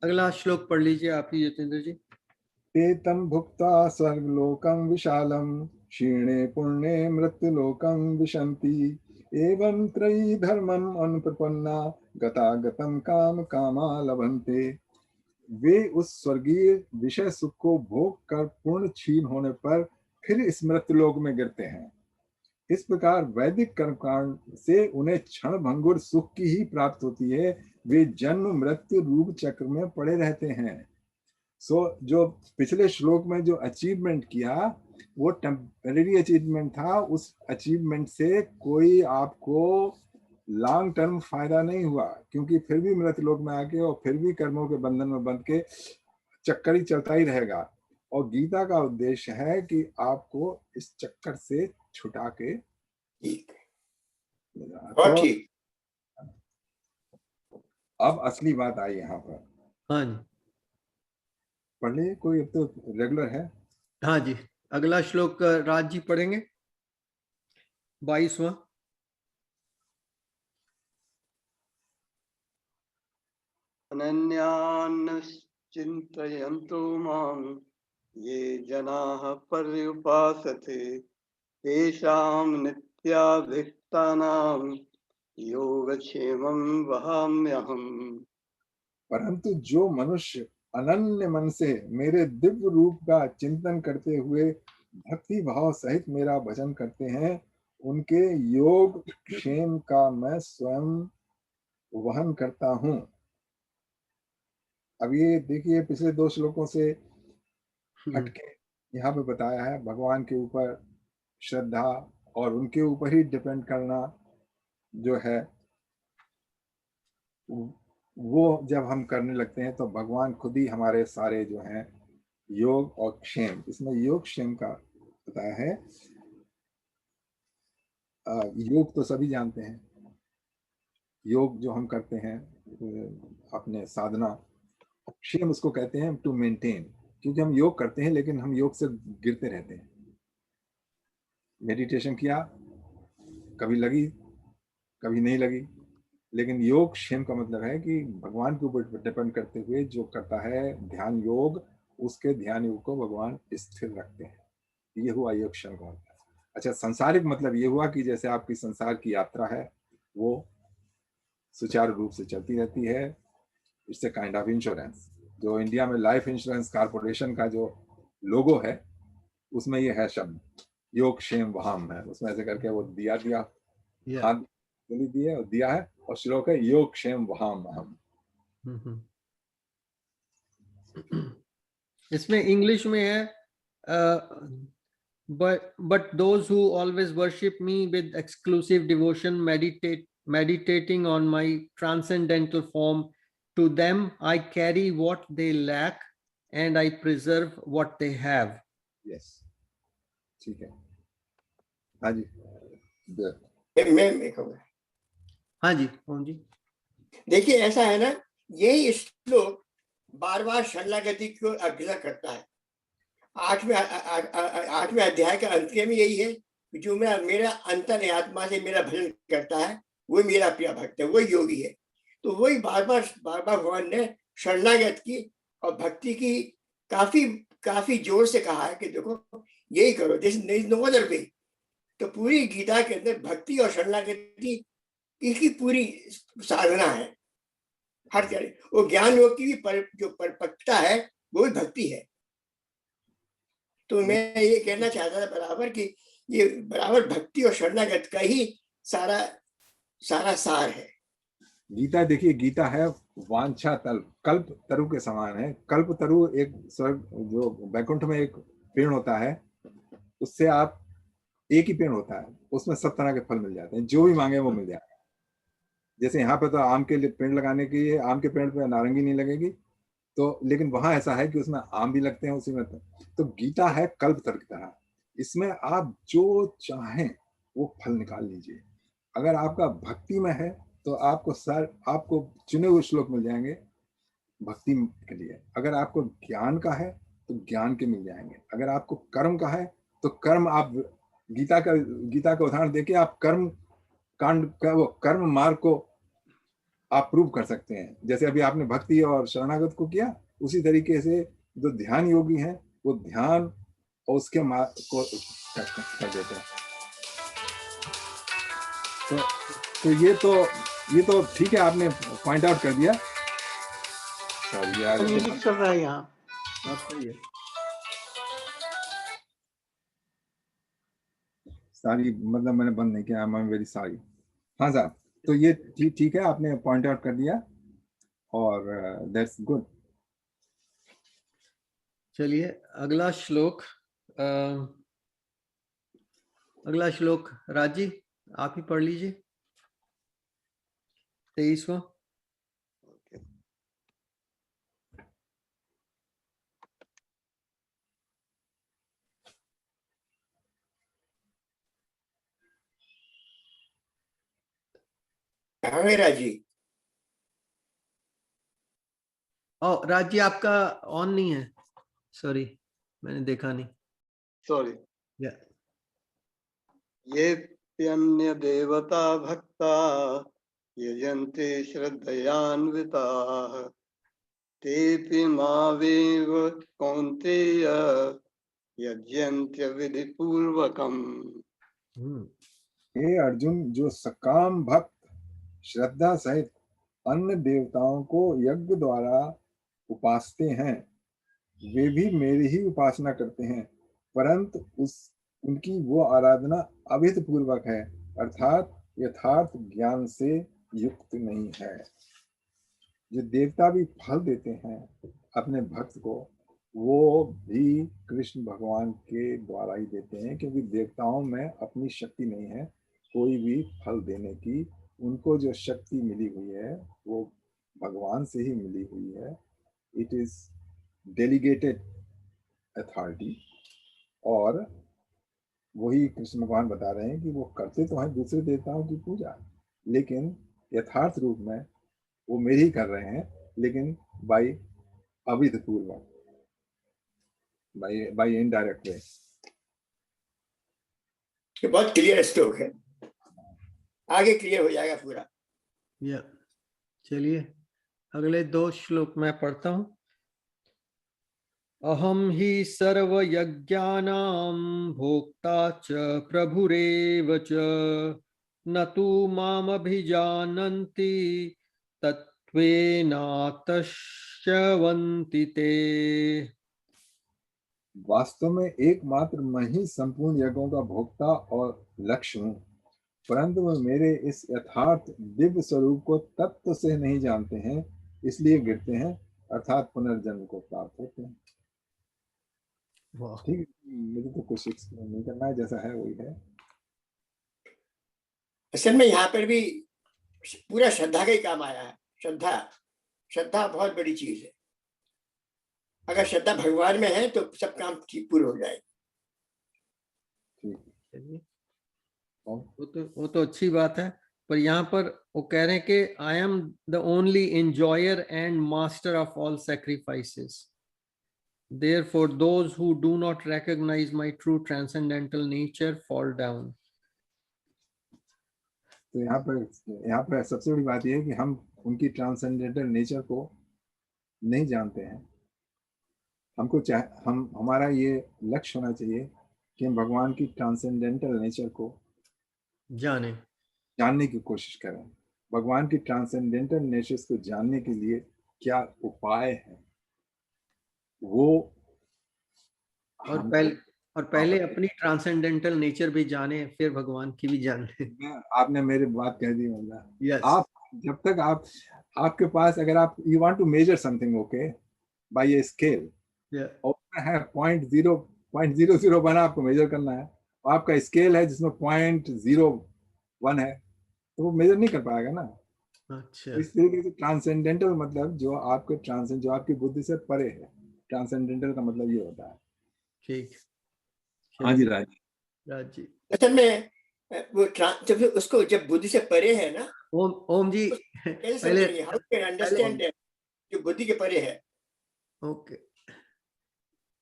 अगला श्लोक पढ़ लीजिए आप ही यतेंद्र जी। एतं भुक्त्वा स्वर्गलोकं विशालं क्षीणे पुण्ये मृत्युलोकं विशन्ति एवं त्रयी धर्मम् अनुप्रपन्ना गतागतं काम कामा लभन्ते। वे उस स्वर्गीय विषय सुख को भोग कर पूर्ण क्षीण होने पर फिर इस मृत्युलोक में गिरते हैं। इस प्रकार वैदिक कर्मकांड से उन्हें क्षण भंगुर सुख की ही प्राप्त होती है, वे जन्म मृत्यु रूप चक्र में पड़े रहते हैं। जो पिछले श्लोक में जो अचीवमेंट किया वो टेम्परेरी अचीवमेंट था, उस अचीवमेंट से कोई आपको लॉन्ग टर्म फायदा नहीं हुआ, क्योंकि फिर भी मृत्युलोक में आके और फिर भी कर्मों के बंधन में बंध के चक्कर ही चलता ही रहेगा। और गीता का उद्देश्य है कि आपको इस चक्कर से छुटा के तो अब असली बात आई यहाँ पर। हाँ जी पढ़ लीजिए, कोई अब तो रेगुलर है। हाँ जी, अगला श्लोक राज जी पढ़ेंगे, 22वां। अनन्यान्नश्चिन्तयन्तो मां ये जनाः पर्युपासते तेषां नित्याभियुक्तानां योगक्षेमं वहाम्यहम्। परंतु जो मनुष्य अनन्य मन से मेरे दिव्य रूप का चिंतन करते हुए भक्ति भाव सहित मेरा भजन करते हैं, उनके योग क्षेम का मैं स्वयं वहन करता हूँ। अब ये देखिए, पिछले 2 श्लोकों से हटके यहाँ पे बताया है भगवान के ऊपर श्रद्धा और उनके ऊपर ही डिपेंड करना जो है, वो जब हम करने लगते हैं तो भगवान खुद ही हमारे सारे जो हैं योग और क्षेम, इसमें योग क्षेम का बताया है। योग तो सभी जानते हैं, योग जो हम करते हैं अपने साधना, क्षेम उसको कहते हैं टू मेंटेन, क्योंकि हम योग करते हैं लेकिन हम योग से गिरते रहते हैं। मेडिटेशन किया, कभी लगी कभी नहीं लगी, लेकिन योग क्षेम का मतलब है कि भगवान के ऊपर डिपेंड करते हुए जो करता है ध्यान योग, उसके ध्यान योग को भगवान स्थिर रखते हैं। ये हुआ योग क्षेम का मतलब। अच्छा, संसारिक मतलब ये हुआ कि जैसे आपकी संसार की यात्रा है वो सुचारू रूप से चलती रहती है, it's A kind of insurance. जो इंडिया में लाइफ इंश्योरेंस कॉर्पोरेशन का जो लोगो है उसमें ये है शब्द योग क्षेम वहाम है, उसमें ऐसे करके वो दिया हाथ दिए और दिया है और श्लोक है योग क्षेम वहाम अहम। इसमें इंग्लिश में है but those who always worship me with exclusive devotion meditating on my transcendental form, to them I carry what they lack and I preserve what they have. Yes, ठीक है। हाँ जी, मैं कहूँगा। हाँ जी, कौन जी? देखिए ऐसा है ना, यही श्लोक बार बार शरणागति को अग्रसर करता है। 8वें अध्याय का अंत में यही है, जो मेरा अंतर आत्मा से मेरा भजन करता है वो मेरा प्रिय भक्त है, वो योगी है। तो वही बार बार भगवान ने शरणागत की और भक्ति की काफी जोर से कहा है कि देखो यही करो, this is no other way. तो पूरी गीता के अंदर भक्ति और शरणागति इसकी पूरी साधना है हर तरह। वो ज्ञान योग की भी जो परिपक्वता है वो भी भक्ति है। तो मैं ये कहना चाहता था बराबर कि ये बराबर भक्ति और शरणागत का ही सारा सार है। गीता देखिए, गीता है वांछा कल्प तरु के समान है। कल्प तरु एक स्वर्ग जो वैकुंठ में एक पेड़ होता है, उससे आप एक ही पेड़ होता है, उसमें सब तरह के फल मिल जाते हैं, जो भी मांगे वो मिल जाता है। जैसे यहाँ पे तो आम के पेड़ लगाने के लिए आम के पेड़ पे नारंगी नहीं लगेगी, तो लेकिन वहां ऐसा है कि उसमें आम भी लगते हैं उसी में। तो गीता है कल्प तरु की तरह, इसमें आप जो चाहें वो फल निकाल लीजिए। अगर आपका भक्ति में है तो आपको चुने हुए श्लोक मिल जाएंगे भक्ति के लिए। अगर आपको ज्ञान का है तो ज्ञान के मिल जाएंगे। अगर आपको कर्म का है तो कर्म, आप गीता का उदाहरण देके आप कर्म कांड का वो कर्म मार्ग को आप प्रूव कर सकते हैं। जैसे अभी आपने भक्ति और शरणागत को किया, उसी तरीके से जो ध्यान योगी हैं वो ध्यान और उसके मार्ग को कर देते हैं। तो ये तो ठीक है, आपने पॉइंट आउट कर दिया। सॉरी यार, म्यूजिक चल रहा है यहाँ। सॉरी, मतलब मैंने बंद नहीं किया, आई एम वेरी सॉरी। हाँ साहब, तो ये ठीक है, आपने पॉइंट आउट कर दिया और दैट्स गुड। चलिए अगला श्लोक राजी आप ही पढ़ लीजिए, 23वां। राजी राजी आपका ऑन नहीं है, सॉरी मैंने देखा नहीं, सॉरी। या ये अन्य देवता भक्ता यजन्ते श्रद्धयान्विताः तेऽपि मामेव कौन्तेय यज्यन्त्य विधिपूर्वकम्। हे अर्जुन, जो सकाम भक्त श्रद्धा सहित अन्य देवताओं को यज्ञ द्वारा उपासते हैं, वे भी मेरी ही उपासना करते हैं, परंतु उनकी वो आराधना अविधि पूर्वक है, अर्थात यथार्थ ज्ञान से युक्त नहीं है। जो देवता भी फल देते हैं अपने भक्त को, वो भी कृष्ण भगवान के द्वारा ही देते हैं, क्योंकि देवताओं में अपनी शक्ति नहीं है कोई भी फल देने की। उनको जो शक्ति मिली हुई है वो भगवान से ही मिली हुई है। It is delegated authority. और वही कृष्ण भगवान बता रहे हैं कि वो करते तो हैं दूसरे देवताओं की पूजा, लेकिन यथार्थ रूप में वो मेरे ही कर रहे हैं, लेकिन बाय अविध पूर्वक, बाय इनडायरेक्ट वे। ये बहुत क्लियर स्ट्रोक है, आगे क्लियर हो जाएगा पूरा। या चलिए अगले 2 श्लोक मैं पढ़ता हूं। अहम ही सर्व यज्ञानां भोक्ता च प्रभुरेव च न तु माम अभिजानन्ति तत्त्वेनातश्च पश्यन्ति ते। वास्तव में एकमात्र मैं ही संपूर्ण यज्ञों का भोक्ता और लक्ष्य हूँ, परंतु वे मेरे इस यथार्थ दिव्य स्वरूप को तत्व से नहीं जानते हैं, इसलिए गिरते हैं अर्थात पुनर्जन्म को प्राप्त होते हैं। ठीक है, मुझे तो कुछ एक्सप्लेन नहीं करना है, जैसा है वही है। असल में यहाँ पर भी पूरा श्रद्धा का ही काम आया है। श्रद्धा बहुत बड़ी चीज है। अगर श्रद्धा भगवान में है तो सब काम ठीक पूरे हो जाए। वो तो अच्छी बात है, पर यहाँ पर वो कह रहे हैं कि आई am the only enjoyer and master of all sacrifices, therefore those who do not recognize my true transcendental nature fall down. तो यहाँ पर सबसे बड़ी बात यह है कि हम उनकी ट्रांसेंडेंटल नेचर को नहीं जानते हैं। हमारा ये लक्ष्य होना चाहिए कि हम भगवान की ट्रांसेंडेंटल नेचर को जानने की कोशिश करें। भगवान की ट्रांसेंडेंटल नेचर को जानने के लिए क्या उपाय है, वो और पहले अपनी ट्रांसेंडेंटल नेचर भी जाने, फिर भगवान की भी जाने। आपने मेरी बात कह दी मतलब। Yes. आप जब तक आपके पास अगर आप you want to measure something okay by a scale, और है 0.001 बना आपको मेजर करना है, और आपका स्केल है जिसमें 0.01 है, तो वो मेजर नहीं कर पाएगा ना। अच्छा। इस तरीके से ट्रांसेंडेंटल मतलब जो आपकी बुद्धि से परे है, ट्रांसेंडेंटल का मतलब ये होता है। ठीक। हाँ जी राज जी। असल में वो जब उसको जब बुद्धि से परे है ना, ओम जी पहले हाउ कैन अंडरस्टैंड जो बुद्धि के परे है। ओके,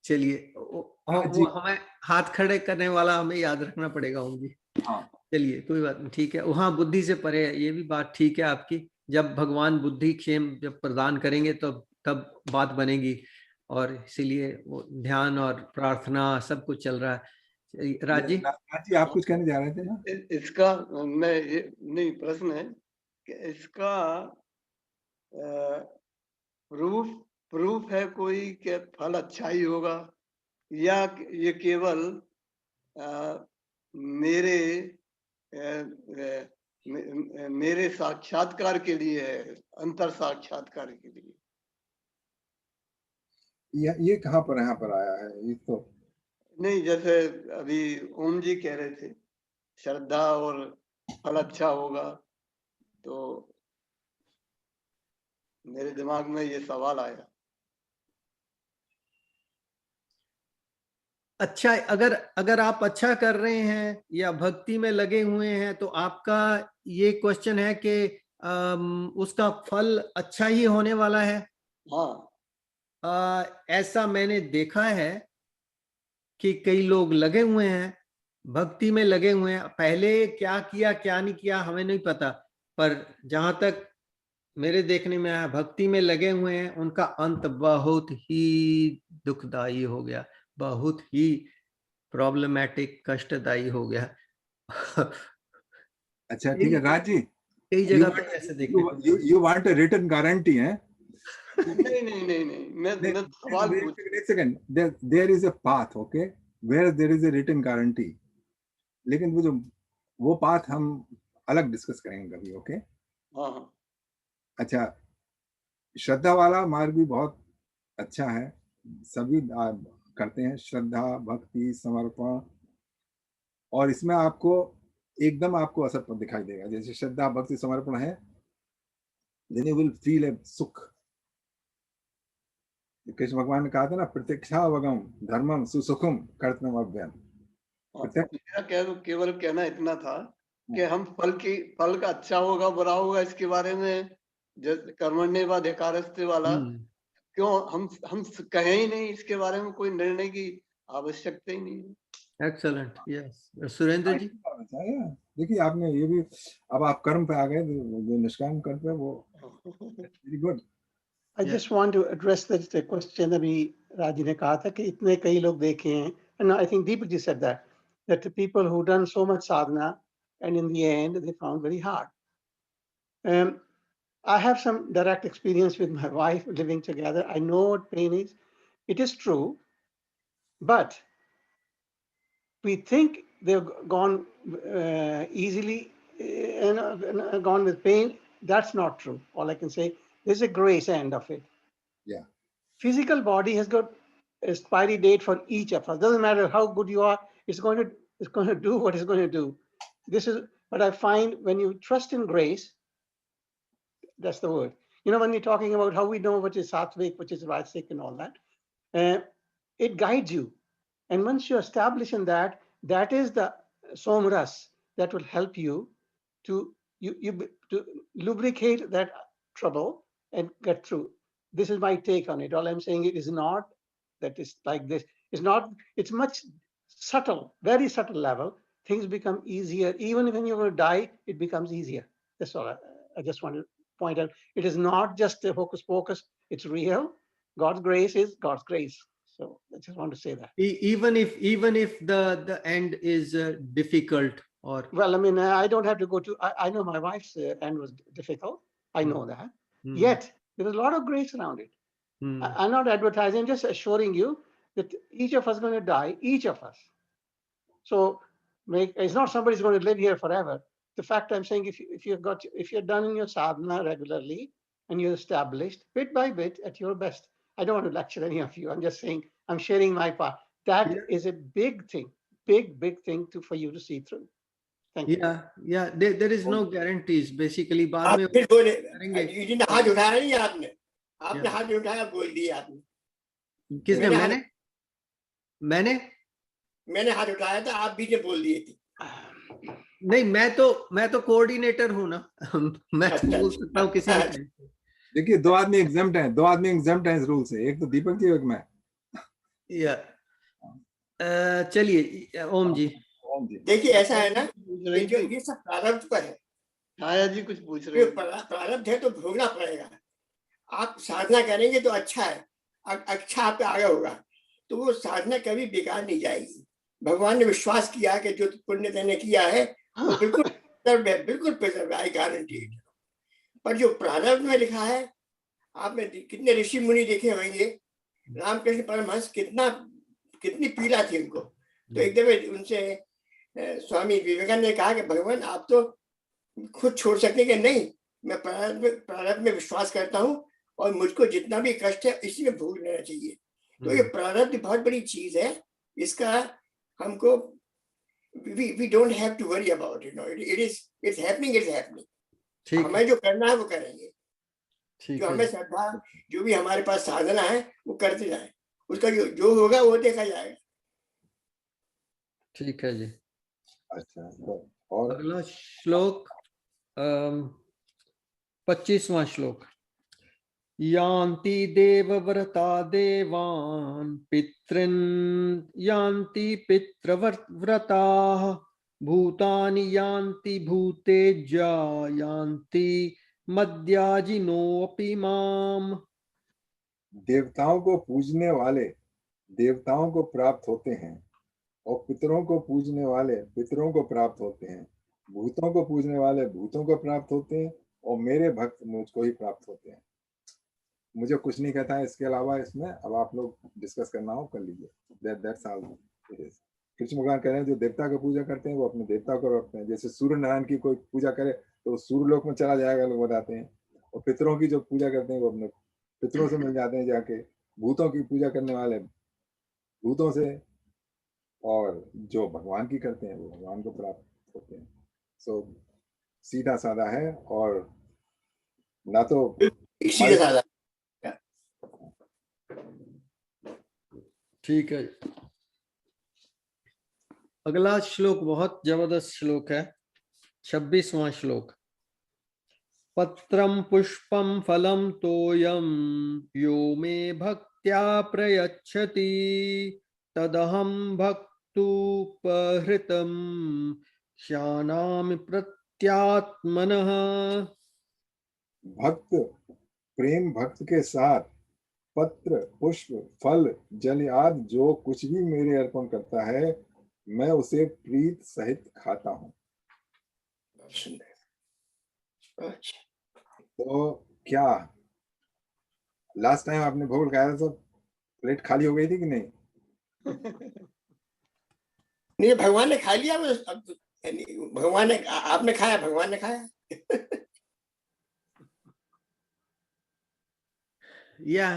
चलिए वो हमें हाथ खड़े करने वाला हमें याद रखना पड़ेगा ओम जी। हाँ चलिए कोई बात नहीं, ठीक है। वहाँ बुद्धि से परे है, ये भी बात ठीक है आपकी। जब भगवान बुद्धि क्षेम जब प्रदान करेंगे तो तब बात बनेगी, और इसीलिए वो ध्यान और प्रार्थना सब कुछ चल रहा है। राज जी आप कुछ कहने जा रहे थे ना? इसका मैं ये नहीं प्रश्न है कि इसका प्रूफ है कोई कि फल अच्छा ही होगा, या ये केवल मेरे साक्षात्कार के लिए है, अंतर साक्षात्कार के लिए? ये कहाँ पर यहाँ पर आया है? ये तो नहीं, जैसे अभी ओम जी कह रहे थे श्रद्धा और फल अच्छा होगा, तो मेरे दिमाग में ये सवाल आया। अच्छा, अगर आप अच्छा कर रहे हैं या भक्ति में लगे हुए हैं, तो आपका ये क्वेश्चन है कि उसका फल अच्छा ही होने वाला है। हाँ, ऐसा मैंने देखा है कि कई लोग लगे हुए हैं, भक्ति में लगे हुए हैं, पहले क्या किया क्या नहीं किया हमें नहीं पता, पर जहां तक मेरे देखने में आया, भक्ति में लगे हुए हैं, उनका अंत बहुत ही दुखदाई हो गया, बहुत ही प्रॉब्लमैटिक, कष्टदायी हो गया। अच्छा ठीक है राज जी, कई जगह पे ऐसे देखने को you want a written guarantee है? नहीं, मैं सवाल पूछ। एक second, there is a path okay where there is a written guarantee, लेकिन वो पाथ हम अलग डिस्कस करेंगे कभी। ओके हाँ। अच्छा, श्रद्धा वाला मार्ग भी बहुत अच्छा है, सभी करते हैं श्रद्धा भक्ति समर्पण, और इसमें आपको एकदम आपको असर दिखाई देगा। जैसे श्रद्धा भक्ति समर्पण है, then you will feel a सुख। कृष्ण भगवान ने कहा था ना, प्रत्यक्षावगम धर्मम सुसुखम कर्तव्यम। मेरा केवल कहना इतना था कि हम फल का अच्छा होगा बुरा होगा इसके बारे में, कर्मण्येवाधिकारस्ते वाला, क्यों हम कहें ही नहीं इसके बारे में, कोई निर्णय की आवश्यकता ही नहीं है। Excellent, yes. सुरेंद्र जी देखिए, आपने ये भी, अब आप कर्म पे आ गए, जो निष्काम कर्म पे, वो very good. I just want to address the question अभी राजी ने कहा था कि इतने कई लोग देखे हैं, and I think Deepak ji said that the people who done so much sadhana and in the end they found very hard. I have some direct experience with my wife living together. I know what pain is. It is true, but we think they've gone easily and gone with pain. That's not true. All I can say, there's a grace end of it. Yeah. Physical body has got a expiry date for each of us. Doesn't matter how good you are, it's going to do what it's going to do. This is what I find when you trust in grace. That's the word. You know, when you're talking about how we know what is sattvic, which is rajasic and all that, it guides you. And once you establish in that, that is the somras that will help you to to lubricate that trouble and get through. This is my take on it. All I'm saying, it is not that it's like this. It's not. It's much subtle, very subtle level. Things become easier. Even when you will die, it becomes easier. That's all. I just want to point out. It is not just a hocus pocus. It's real. God's grace is God's grace. So I just want to say that. Even if the end is difficult, or well, I mean, I don't have to go to. I know my wife's end was difficult. I know that. Yet there was a lot of grace around it. I'm not advertising. I'm just assuring you that each of us is going to die. Each of us. So it's not somebody's going to live here forever. The fact I'm saying, if you're done in your sadhana regularly and you're established bit by bit at your best. I don't want to lecture any of you. I'm just saying, I'm sharing my part. That is a big thing, big thing for you to see through. Thank you. Yeah. There is no guarantees. Basically, बाद में फिर बोले, हाथ उठाया नहीं आपने हाथ नहीं उठाया, बोल दिया आपने. किसने? मैंने हाथ उठाया था, आप बीच में बोल दिए थे. नहीं, मैं तो कोऑर्डिनेटर हूँ ना. मैं तो बोल सकता हूँ किसी भी. देखिए, दो आदमी एग्जम्प्ट हैं इस रूल से. एक तो दीपक जी, एक मैं. चलिए ओम जी. देखिए, ऐसा है ना, ये सब प्रारब्ध पर है. छाया जी कुछ पूछ रहे हैं. प्रारब्ध है तो भोगना पड़ेगा. आप साधना करेंगे तो अच्छा है, अच्छा आप पे आगे होगा, तो वो साधना कभी बेकार नहीं जाएगी. भगवान ने विश्वास किया कि जो पुण्य तेने किया है वो बिल्कुल प्रिजर्व, आई गारंटी इट. पर जो प्रारब्ध में लिखा है, आपने कितने ऋषि मुनि देखे होंगे, रामकृष्ण परमहंस कितनी पीड़ा थी उनको. तो एक दफे उनसे स्वामी विवेकानंद ने कहा कि भगवान, आप तो खुद छोड़ सकते कि नहीं, मैं प्रारब्ध में विश्वास करता हूँ और मुझको जितना भी कष्ट है इसी में भोग लेना चाहिए. तो ये प्रारब्ध बहुत बड़ी चीज है. इसका हमको we don't have to worry about it. It's happening. हमें जो करना है वो करेंगे. जो हमें श्रद्धा, जो भी हमारे पास साधना है वो करते जाए. उसका जो होगा वो देखा जाएगा. ठीक है जी. अच्छा, और अगला श्लोक 25वां श्लोक. यान्ति देवव्रता देवान् पितॄन् यान्ति पितृव्रताः भूतानि यान्ति भूतेज्या यान्ति मद्याजिनोऽपि माम्. देवताओं को पूजने वाले देवताओं को प्राप्त होते हैं और पितरों को पूजने वाले पितरों को प्राप्त होते हैं. भूतों को पूजने वाले भूतों को प्राप्त होते हैं और मेरे भक्त मुझको ही प्राप्त होते हैं. मुझे कुछ नहीं कहता है इसके अलावा. इसमें अब आप लोग डिस्कस करना हो कर लीजिए. That's all it is. Krishna भगवान कह रहे हैं जो देवता का पूजा करते हैं वो अपने देवता को रखते हैं. जैसे सूर्य नारायण की कोई पूजा करे तो सूर्य लोक में चला जाएगा, लोग बताते हैं. और पितरों की जो पूजा करते हैं वो अपने पितरों से मिल जाते हैं जाके. भूतों की पूजा करने वाले भूतों से, और जो भगवान की करते हैं वो भगवान को प्राप्त होते हैं. सो सीधा साधा है और ना तो सीधा साधा. ठीक है. अगला श्लोक बहुत जबरदस्त श्लोक है. 26वां श्लोक. पत्रम पुष्पम फलम तोयम यो मे भक्त्या प्रयच्छति तदहं भक्तुपहृतं श्यानामि प्रत्यात्मनः. भक्त प्रेम भक्त के साथ पत्र पुष्प फल जल आदि जो कुछ भी मेरे अर्पण करता है मैं उसे प्रीत सहित खाता हूँ. तो क्या लास्ट टाइम आपने भोग लगाया था तो प्लेट खाली हो गई थी कि नहीं? नहीं, भगवान ने खा लिया, अब भगवान ने, आपने खाया, भगवान ने खाया। या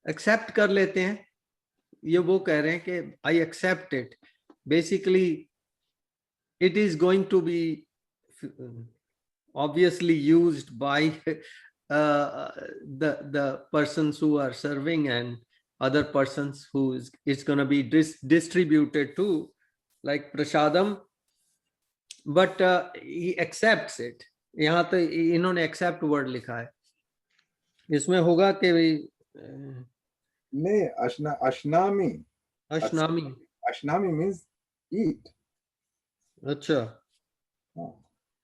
एक्सेप्ट कर लेते हैं, ये वो कह रहे हैं कि I accept it, basically it is going to be obviously used by the persons who are serving and other persons who is it's going to be distributed to, like prasadam, but he accepts it. यहाँ तो इन्होंने accept word लिखा है, इसमें होगा कि नहीं, अशनामी means ईट। अच्छा,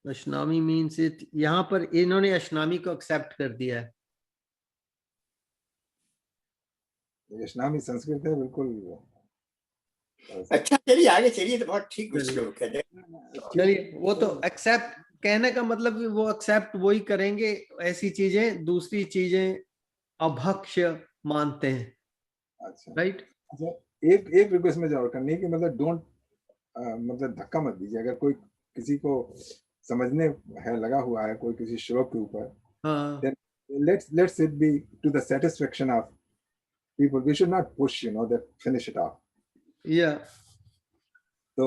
अशनामी मीन्स इट, यहाँ पर इन्होंने अशनामी को एक्सेप्ट कर दिया है। अशनामी संस्कृत है बिल्कुल। अच्छा चलिए आगे चलिए, तो बहुत ठीक श्लोक है। चलिए, वो तो एक्सेप्ट कहने का मतलब वो एक्सेप्ट वही करेंगे, ऐसी चीजें दूसरी चीजें अभक्ष्य मानते हैं। अच्छा, राइट। अच्छा, एक रिक्वेस्ट में जरूर करनी है कि मतलब डोंट, मतलब धक्का मत दीजिए। अगर कोई किसी को समझने है लगा हुआ है कोई किसी श्लोक के ऊपर, let's it be to the satisfaction of people. We should not push, that finish it off. Yeah. तो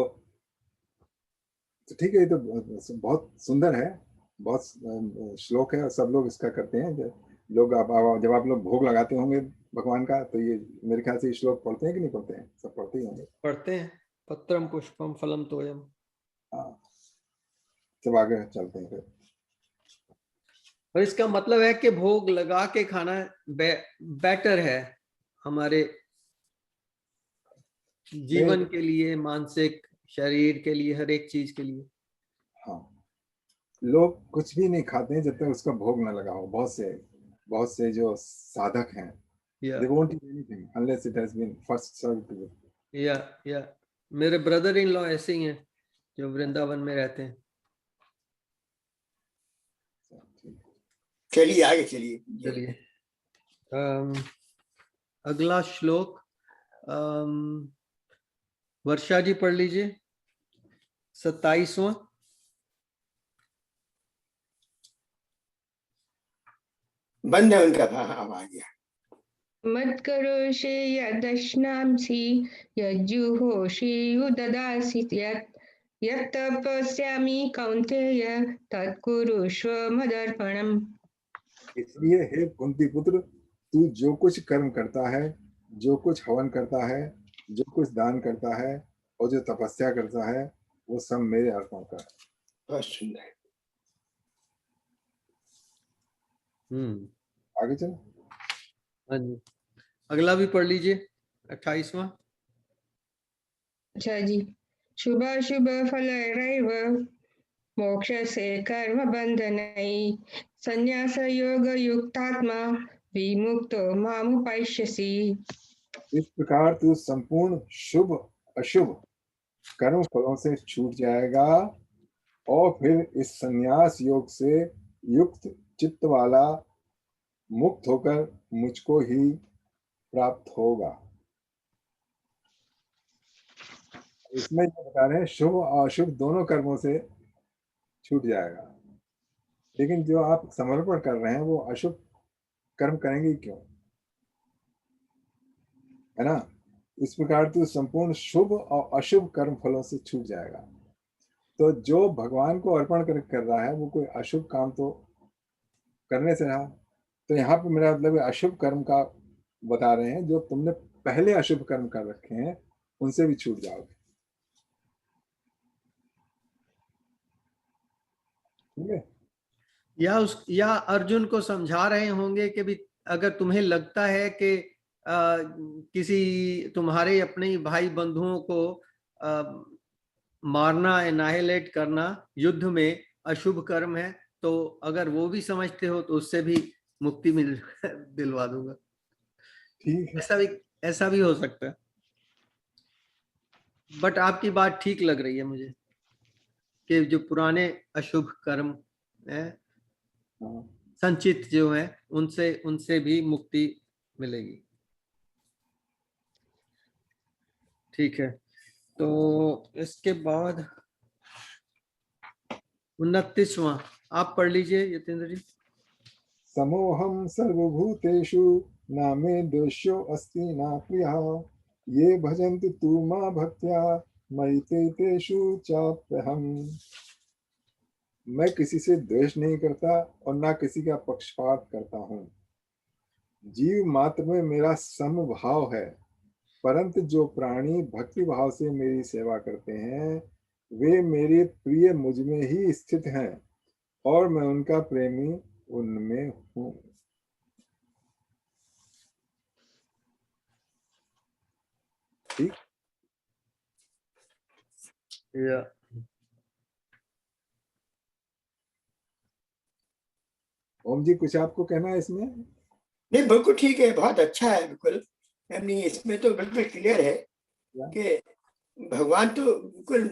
ठीक है, ये तो बहुत सुंदर है, बहुत श्लोक है और सब लोग इसका करते हैं। लोग जब आप लोग भोग लगाते होंगे भगवान का, तो ये मेरे ख्याल से ये श्लोक पढ़ते हैं कि नहीं पढ़ते हैं? सब पढ़ते ही होंगे। पढ़ते हैं, पत्रम पुष्पम फलम तोयम। हाँ, सब आगे चलते हैं फिर। और इसका मतलब है कि भोग लगा के खाना बेटर है हमारे जीवन के लिए, मानसिक, शरीर के लिए, हर एक चीज के लिए। हाँ, लोग कुछ भी नहीं खाते हैं जब तक उसका भोग न लगा हो। बहुत से जो साधक हैं, they won't eat anything unless it has been first served to them. या मेरे ब्रदर इन लॉ ऐसे ही हैं जो वृंदावन में रहते हैं। चलिए आगे चलिए। अगला श्लोक वर्षा जी पढ़ लीजिए, 27वां। बंद है उनका भाव आ गया। मत करोषे यदश्नांसि यज्जुहोषि युददासि यत् तपस्यामि कौन्तेय तत्कुरुष्व मदर्पणम्। इसलिए हे कुंती पुत्र, तू जो कुछ कर्म करता है, जो कुछ हवन करता है, जो कुछ दान करता है और जो तपस्या करता है, वो सब मेरे अर्पण कर। बहुत सुंदर। आगे चलो। हाँ जी, अगला भी पढ़ लीजिए, 28वां। अच्छा जी। शुभाशुभ फलैरैव मोक्षसे कर्म बंधनै संन्यास योग युक्तात्मा विमुक्तो मामुपैष्यसि। इस प्रकार तू संपूर्ण शुभ अशुभ कर्म फलों से छूट जाएगा और फिर इस संन्यास योग से युक्त चित्त वाला मुक्त होकर मुझको ही प्राप्त होगा। इसमें ये बता रहे हैं शुभ और अशुभ दोनों कर्मों से छूट जाएगा, लेकिन जो आप समर्पण कर रहे हैं वो अशुभ कर्म करेंगे क्यों, है ना? इस प्रकार तो संपूर्ण शुभ और अशुभ कर्म फलों से छूट जाएगा। तो जो भगवान को अर्पण कर रहा है वो कोई अशुभ काम तो करने से रहा। तो यहाँ पे मेरा मतलब अशुभ कर्म का बता रहे हैं, जो तुमने पहले अशुभ कर्म कर रखे हैं उनसे भी छूट जाओगे। ठीक है? या अर्जुन को समझा रहे होंगे कि भी अगर तुम्हें लगता है कि किसी तुम्हारे अपने भाई बंधुओं को मारना, एनाहिलेट करना युद्ध में अशुभ कर्म है, तो अगर वो भी समझते हो तो उससे भी मुक्ति दिलवा दूंगा। ठीक है, ऐसा भी हो सकता है। बट आपकी बात ठीक लग रही है मुझे कि जो पुराने अशुभ कर्म है हाँ, संचित जो है उनसे उनसे भी मुक्ति मिलेगी। ठीक है, तो इसके बाद 29वां आप पढ़ लीजिए यतेंद्र जी। समोहम सर्वभूतेषु न मे द्वेष्यो अस्ति न प्रियः ये भजन्ति तु मां भक्त्या मयि ते तेषु चाप्यहम्। मैं किसी से द्वेष नहीं करता और ना किसी का पक्षपात करता हूँ। जीव मात्र में मेरा समभाव है, परंतु जो प्राणी भक्ति भाव से मेरी सेवा करते हैं वे मेरे प्रिय मुझ में ही स्थित हैं और मैं उनका प्रेमी उनमें हूँ। ठीक। या ओम जी कुछ आपको कहना है इसमें? नहीं बिल्कुल ठीक है, बहुत अच्छा है, बिल्कुल नहीं, इसमें तो बिल्कुल क्लियर है कि भगवान तो बिल्कुल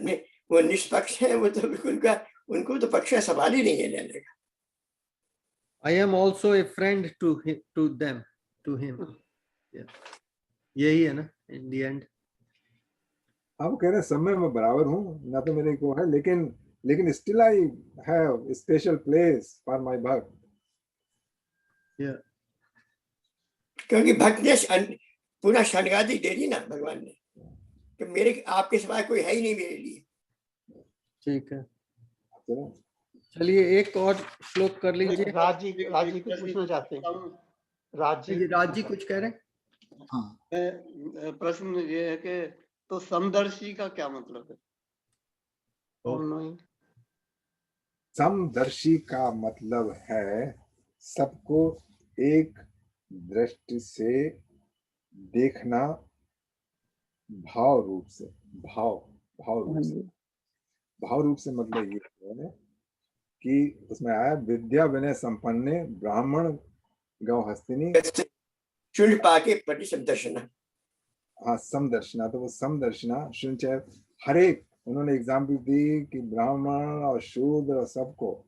वो निष्पक्ष है, वो तो बिल्कुल का उनको तो पक्ष का सवाल ही नहीं है लेने का। I am also a friend to them, to him. यही है ना in the end। आप कह रहे हैं सब में मैं बराबर हूँ, ना तो मेरे को है, लेकिन still I have special place for my भक्त। क्योंकि भक्त ने पूरा शरणागति दे दी ना भगवान ने कि मेरे आपके सिवाय कोई है ही नहीं मेरे लिए। ठीक है, चलिए एक और श्लोक कर लीजिए। राज जी कुछ पूछना चाहते हैं? राज जी कुछ कह रहे हैं? हाँ, प्रश्न ये है कि तो समदर्शी का क्या मतलब है? समदर्शी का मतलब है सबको एक दृष्टि से देखना, भाव रूप से मतलब ये है कि उसमें आया विद्या विनय संपन्ने ब्राह्मण गौ हस्तिनी शून्य पाके पति समदर्शना। हाँ, समदर्शना, तो वो समदर्शना शून्य हर एक, उन्होंने एग्जाम्पल दी कि ब्राह्मण और शूद्र और सबको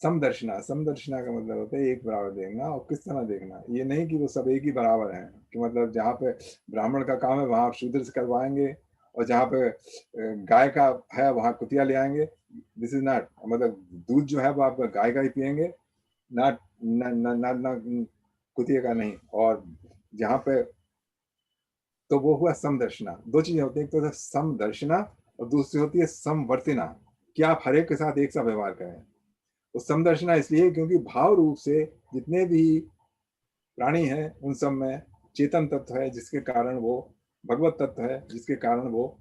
समदर्शना का मतलब होता है एक बराबर देखना। और किस तरह देखना, ये नहीं कि वो सब एक ही बराबर हैं, कि मतलब जहाँ पे ब्राह्मण का काम है वहां आप शूद्र से करवाएंगे और जहाँ पे गाय का है वहां कुतिया ले आएंगे। दिस इज नॉट, मतलब दूध जो है वो आप गाय का ही पियेंगे, ना कुतिया का नहीं। और जहाँ पे, तो वो हुआ समदर्शना। दो चीजें होती है, एक तो समदर्शना और दूसरी होती है समवर्तिना, कि आप हर एक के साथ एक सा व्यवहार करें। तो समदर्शना इसलिए क्योंकि भाव रूप से जितने भी प्राणी हैं उन सब में चेतन तत्व है, जिसके कारण वो भगवत तत्व है, जिसके कारण वो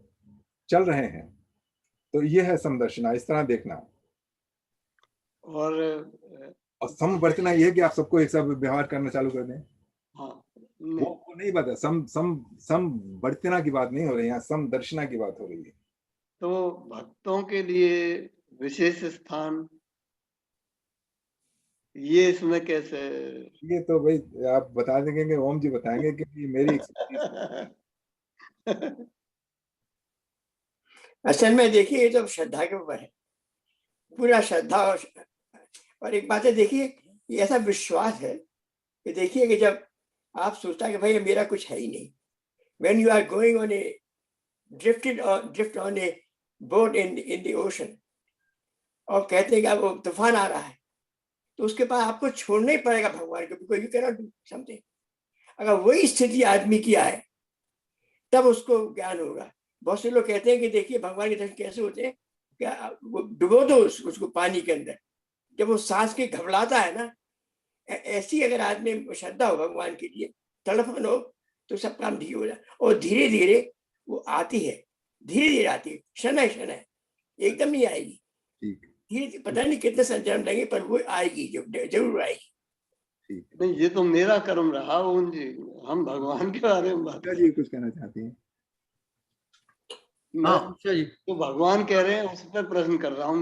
चल रहे हैं। तो ये है समदर्शना, इस तरह देखना। और समवर्तना ये है कि आप सबको एक साथ व्यवहार करना चालू कर दें। हाँ, वो नहीं बात है, समवर्तना की बात नहीं हो रही है, यहाँ समदर्शना की बात हो रही है। तो भक्तों के लिए विशेष स्थान ये इसमें कैसे? ये तो भाई आप बता देंगे, ओम जी बताएंगे कि मेरी असल में देखिए ये तो श्रद्धा के ऊपर है, पूरा श्रद्धा। और एक बात है, देखिए ये ऐसा विश्वास है कि देखिए कि जब आप सोचता है कि भाई मेरा कुछ है ही नहीं, when you are going on a drift on a boat in the ocean, और कहते हैं कि अब तूफान आ रहा है, तो उसके बाद आपको छोड़ना ही पड़ेगा भगवान को, because you cannot do something। अगर वही स्थिति आदमी की आए तब उसको ज्ञान होगा। बहुत से लोग कहते हैं कि देखिए भगवान के दर्शन कैसे होते हैं, क्या वो डुबो दो उसको पानी के अंदर, जब वो सांस के घबराता है ना, ऐसी अगर आदमी श्रद्धा हो भगवान के लिए, तड़पन हो, तो सब काम ठीक हो जाए। और धीरे धीरे वो आती है, धीरे धीरे आती है, क्षण है, एकदम नहीं आएगी, धीरे पता नहीं कितने संजम लगेंगे, पर वो आएगी, जरूर आएगी। नहीं, ये तो मेरा कर्म रहा ओम जी, हम भगवान के बारे में बात कर रहे हैं। कुछ कहना चाहती हैं? तो भगवान कह रहे हैं उस पर प्रश्न कर रहा हूं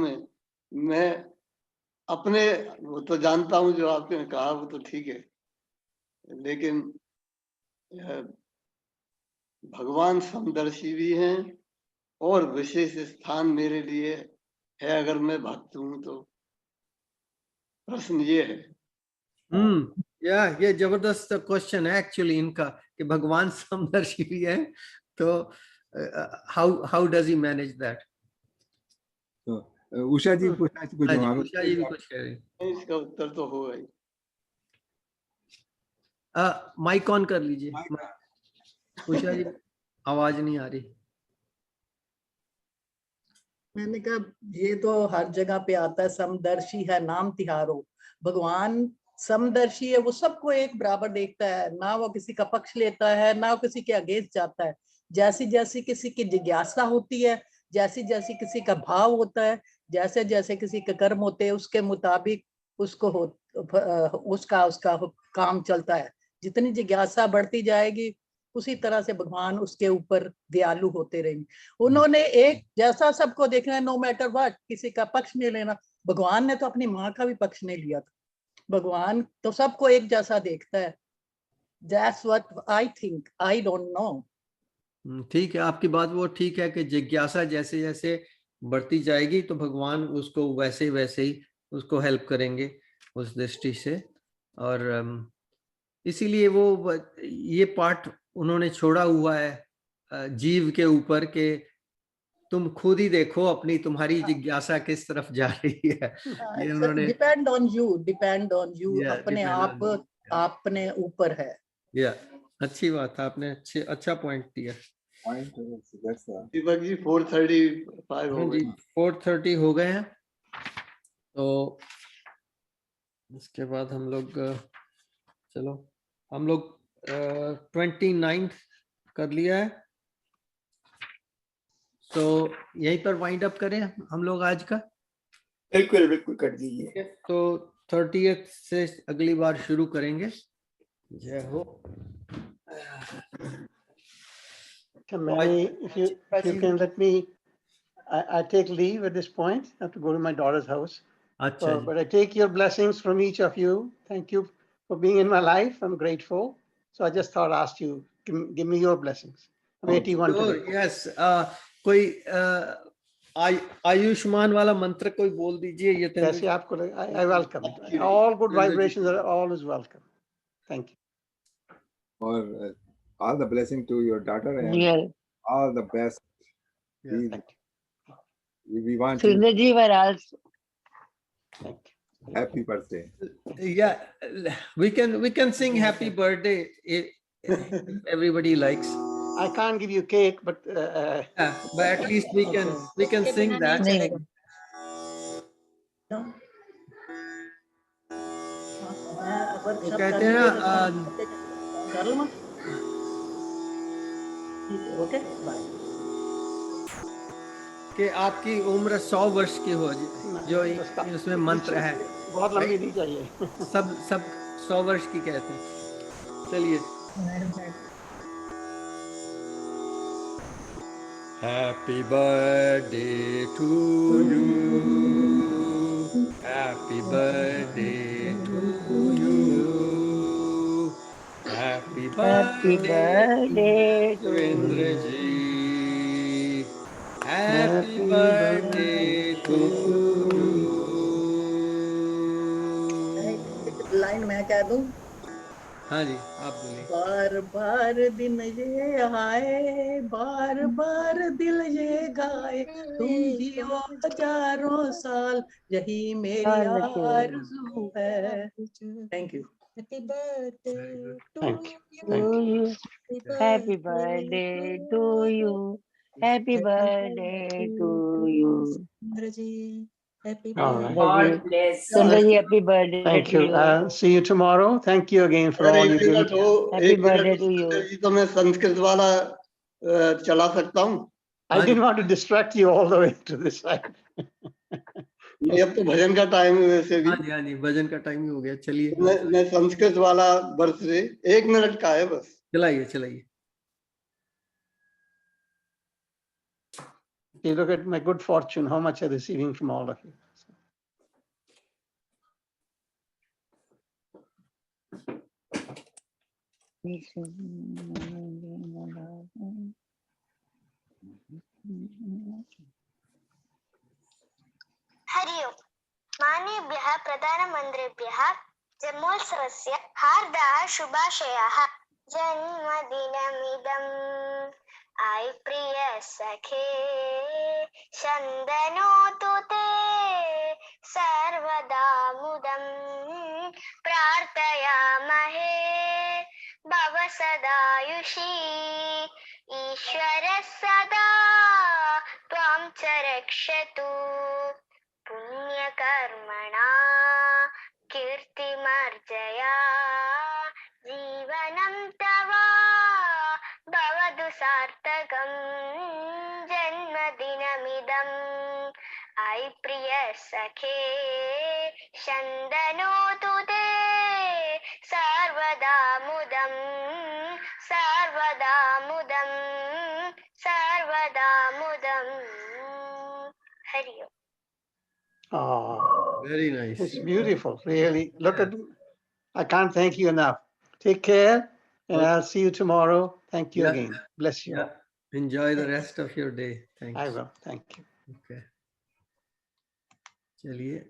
मैं अपने, वो तो जानता हूं जो आपने कहा वो तो ठीक है, लेकिन भगवान समदर्शी भी हैं और विशेष स्थान मेरे लिए है अगर मैं भक्त हूं तो। प्रश्न ये है। या ये जबरदस्त क्वेश्चन है एक्चुअली इनका कि भगवान समदर्शी भी है, तो how does he manage that? तो उषा जी पूछना कुछ हाँ जी, जवाब उषा जी भी कुछ कह रही हैं। इसका उत्तर तो होगा ही। माइक ऑन कर लीजिए उषा जी, आवाज नहीं आ रही। मैंने कहा ये तो हर जगह पे आता है, समदर्शी है नाम तिहारो। भगवान समदर्शी है, वो सबको एक बराबर देखता है, ना वो किसी का पक्ष लेता है ना वो किसी के अगेंस्ट जाता है। जैसी जैसी किसी की जिज्ञासा होती है, जैसी जैसी किसी का भाव होता है, जैसे जैसे किसी के कर्म होते हैं, उसके मुताबिक उसको उसका उसका काम चलता है। जितनी जिज्ञासा बढ़ती जाएगी उसी तरह से भगवान उसके ऊपर दयालु होते रहेंगे। उन्होंने एक जैसा सबको देखना है, नो मैटर व्हाट, किसी का पक्ष नहीं लेना। भगवान ने तो अपनी माँ का भी पक्ष नहीं लिया था। भगवान तो सबको एक जैसा देखता है। That's what I think. I don't know. ठीक है, आपकी बात वो ठीक है कि जिज्ञासा जैसे जैसे बढ़ती जाएगी तो भगवान उसको वैसे वैसे ही उसको हेल्प करेंगे उस दृष्टि से। और इसीलिए वो ये पार्ट उन्होंने छोड़ा हुआ है जीव के ऊपर के तुम खुद ही देखो अपनी तुम्हारी जिज्ञासा किस तरफ जा रही है। ये उन्होंने डिपेंड ऑन यू अपने आप अपने ऊपर है। या अच्छी बात है, आपने अच्छा पॉइंट दिया। दीपक जी 4:35 हो गए। 4:30 हो गए हैं, तो इसके बाद हम लोग चलो हम लोग 29 कर लिया है, तो यहीं पर वाइंड अप करें हम लोग आज का। बिल्कुल बिल्कुल कर दीजिए। तो 30th से अगली बार शुरू करेंगे। जय हो। Mary, if you can let me, I take leave at this point. I have to go to my daughter's house. अच्छा जी। But I take your blessings from each of you. Thank you for being in my life. I'm grateful. So I just thought, asked you, give me your blessings. I'm 81 today. Yes, कोई आयुष्मान वाला मंत्र कोई बोल दीजिए। ये जैसे आपको I welcome. All good vibrations are always welcome. Thank you. और all the blessing to your daughter and Real. all the best. Yeah, thank We want to Sundar ji were also. Thank you. happy birthday. yeah, we can sing happy birthday if everybody likes. I can't give you cake, but Yeah, but at least we can sing that. नहीं वो कहते हैं okay bye. कि आपकी उम्र 100 वर्ष की हो, जो उसमें मंत्र है। बहुत लंबी नहीं चाहिए। सब 100 वर्ष की कहते हैं। चलिए। Happy birthday to you. Happy birthday to you. Happy birthday to Indraji. Happy birthday to you. Line मैं कह दूं? हाँ जी, आप बोलिए। बार बार दिन ये आए, बार बार दिल ये गाए, तुम जियो हजारों साल, यही मेरी आरज़ू है। Thank you. Happy birthday Thank to you. you. Happy birthday to you. Happy birthday to you. Sundarji. Happy All right. birthday. God bless Sundar you. ji, happy birthday Thank to you. you. See you tomorrow. Thank you again for all you do. Happy birthday to you. तो मैं संस्कृत वाला चला सकता हूँ। I didn't want to distract you all the way to this side. नहीं, अब तो भजन का टाइम है वैसे भी। हाँ जी, भजन का टाइम ही हो गया। चलिए, मैं संस्कृत वाला बर्थडे 1 मिनट का है बस। चलाइए। You look at my good fortune, how much I'm receiving from all of you. Hariom. माननीय सर्वेभ्यः प्रधानमन्त्रिभ्यः जन्मोत्सवस्य हार्दाः शुभाशयाः। जन्मदिनमिदं ऐ प्रिय सखे शन्दनोतु ते सर्वदा मुदं प्रार्थयामहे भव सदायुषी ईश्वरः सदा त्वां च रक्षतु पुण्यकर्मणा कीर्तिमर्जया जीवनं तव भवतु सार्थकं जन्मदिनमिदम् ऐ प्रिय सखे शन्दनोतु ते सर्वदा मुदं सर्वदा मुदं सर्वदा मुदं। हरि ओम। Oh, Very nice. it's beautiful, really. Look at, I can't thank you enough. Take care, and Okay. I'll see you tomorrow. Thank you Yeah. again. Bless you. Yeah. Enjoy the rest of your day. Thanks. I will. Thank you. Okay. चलिए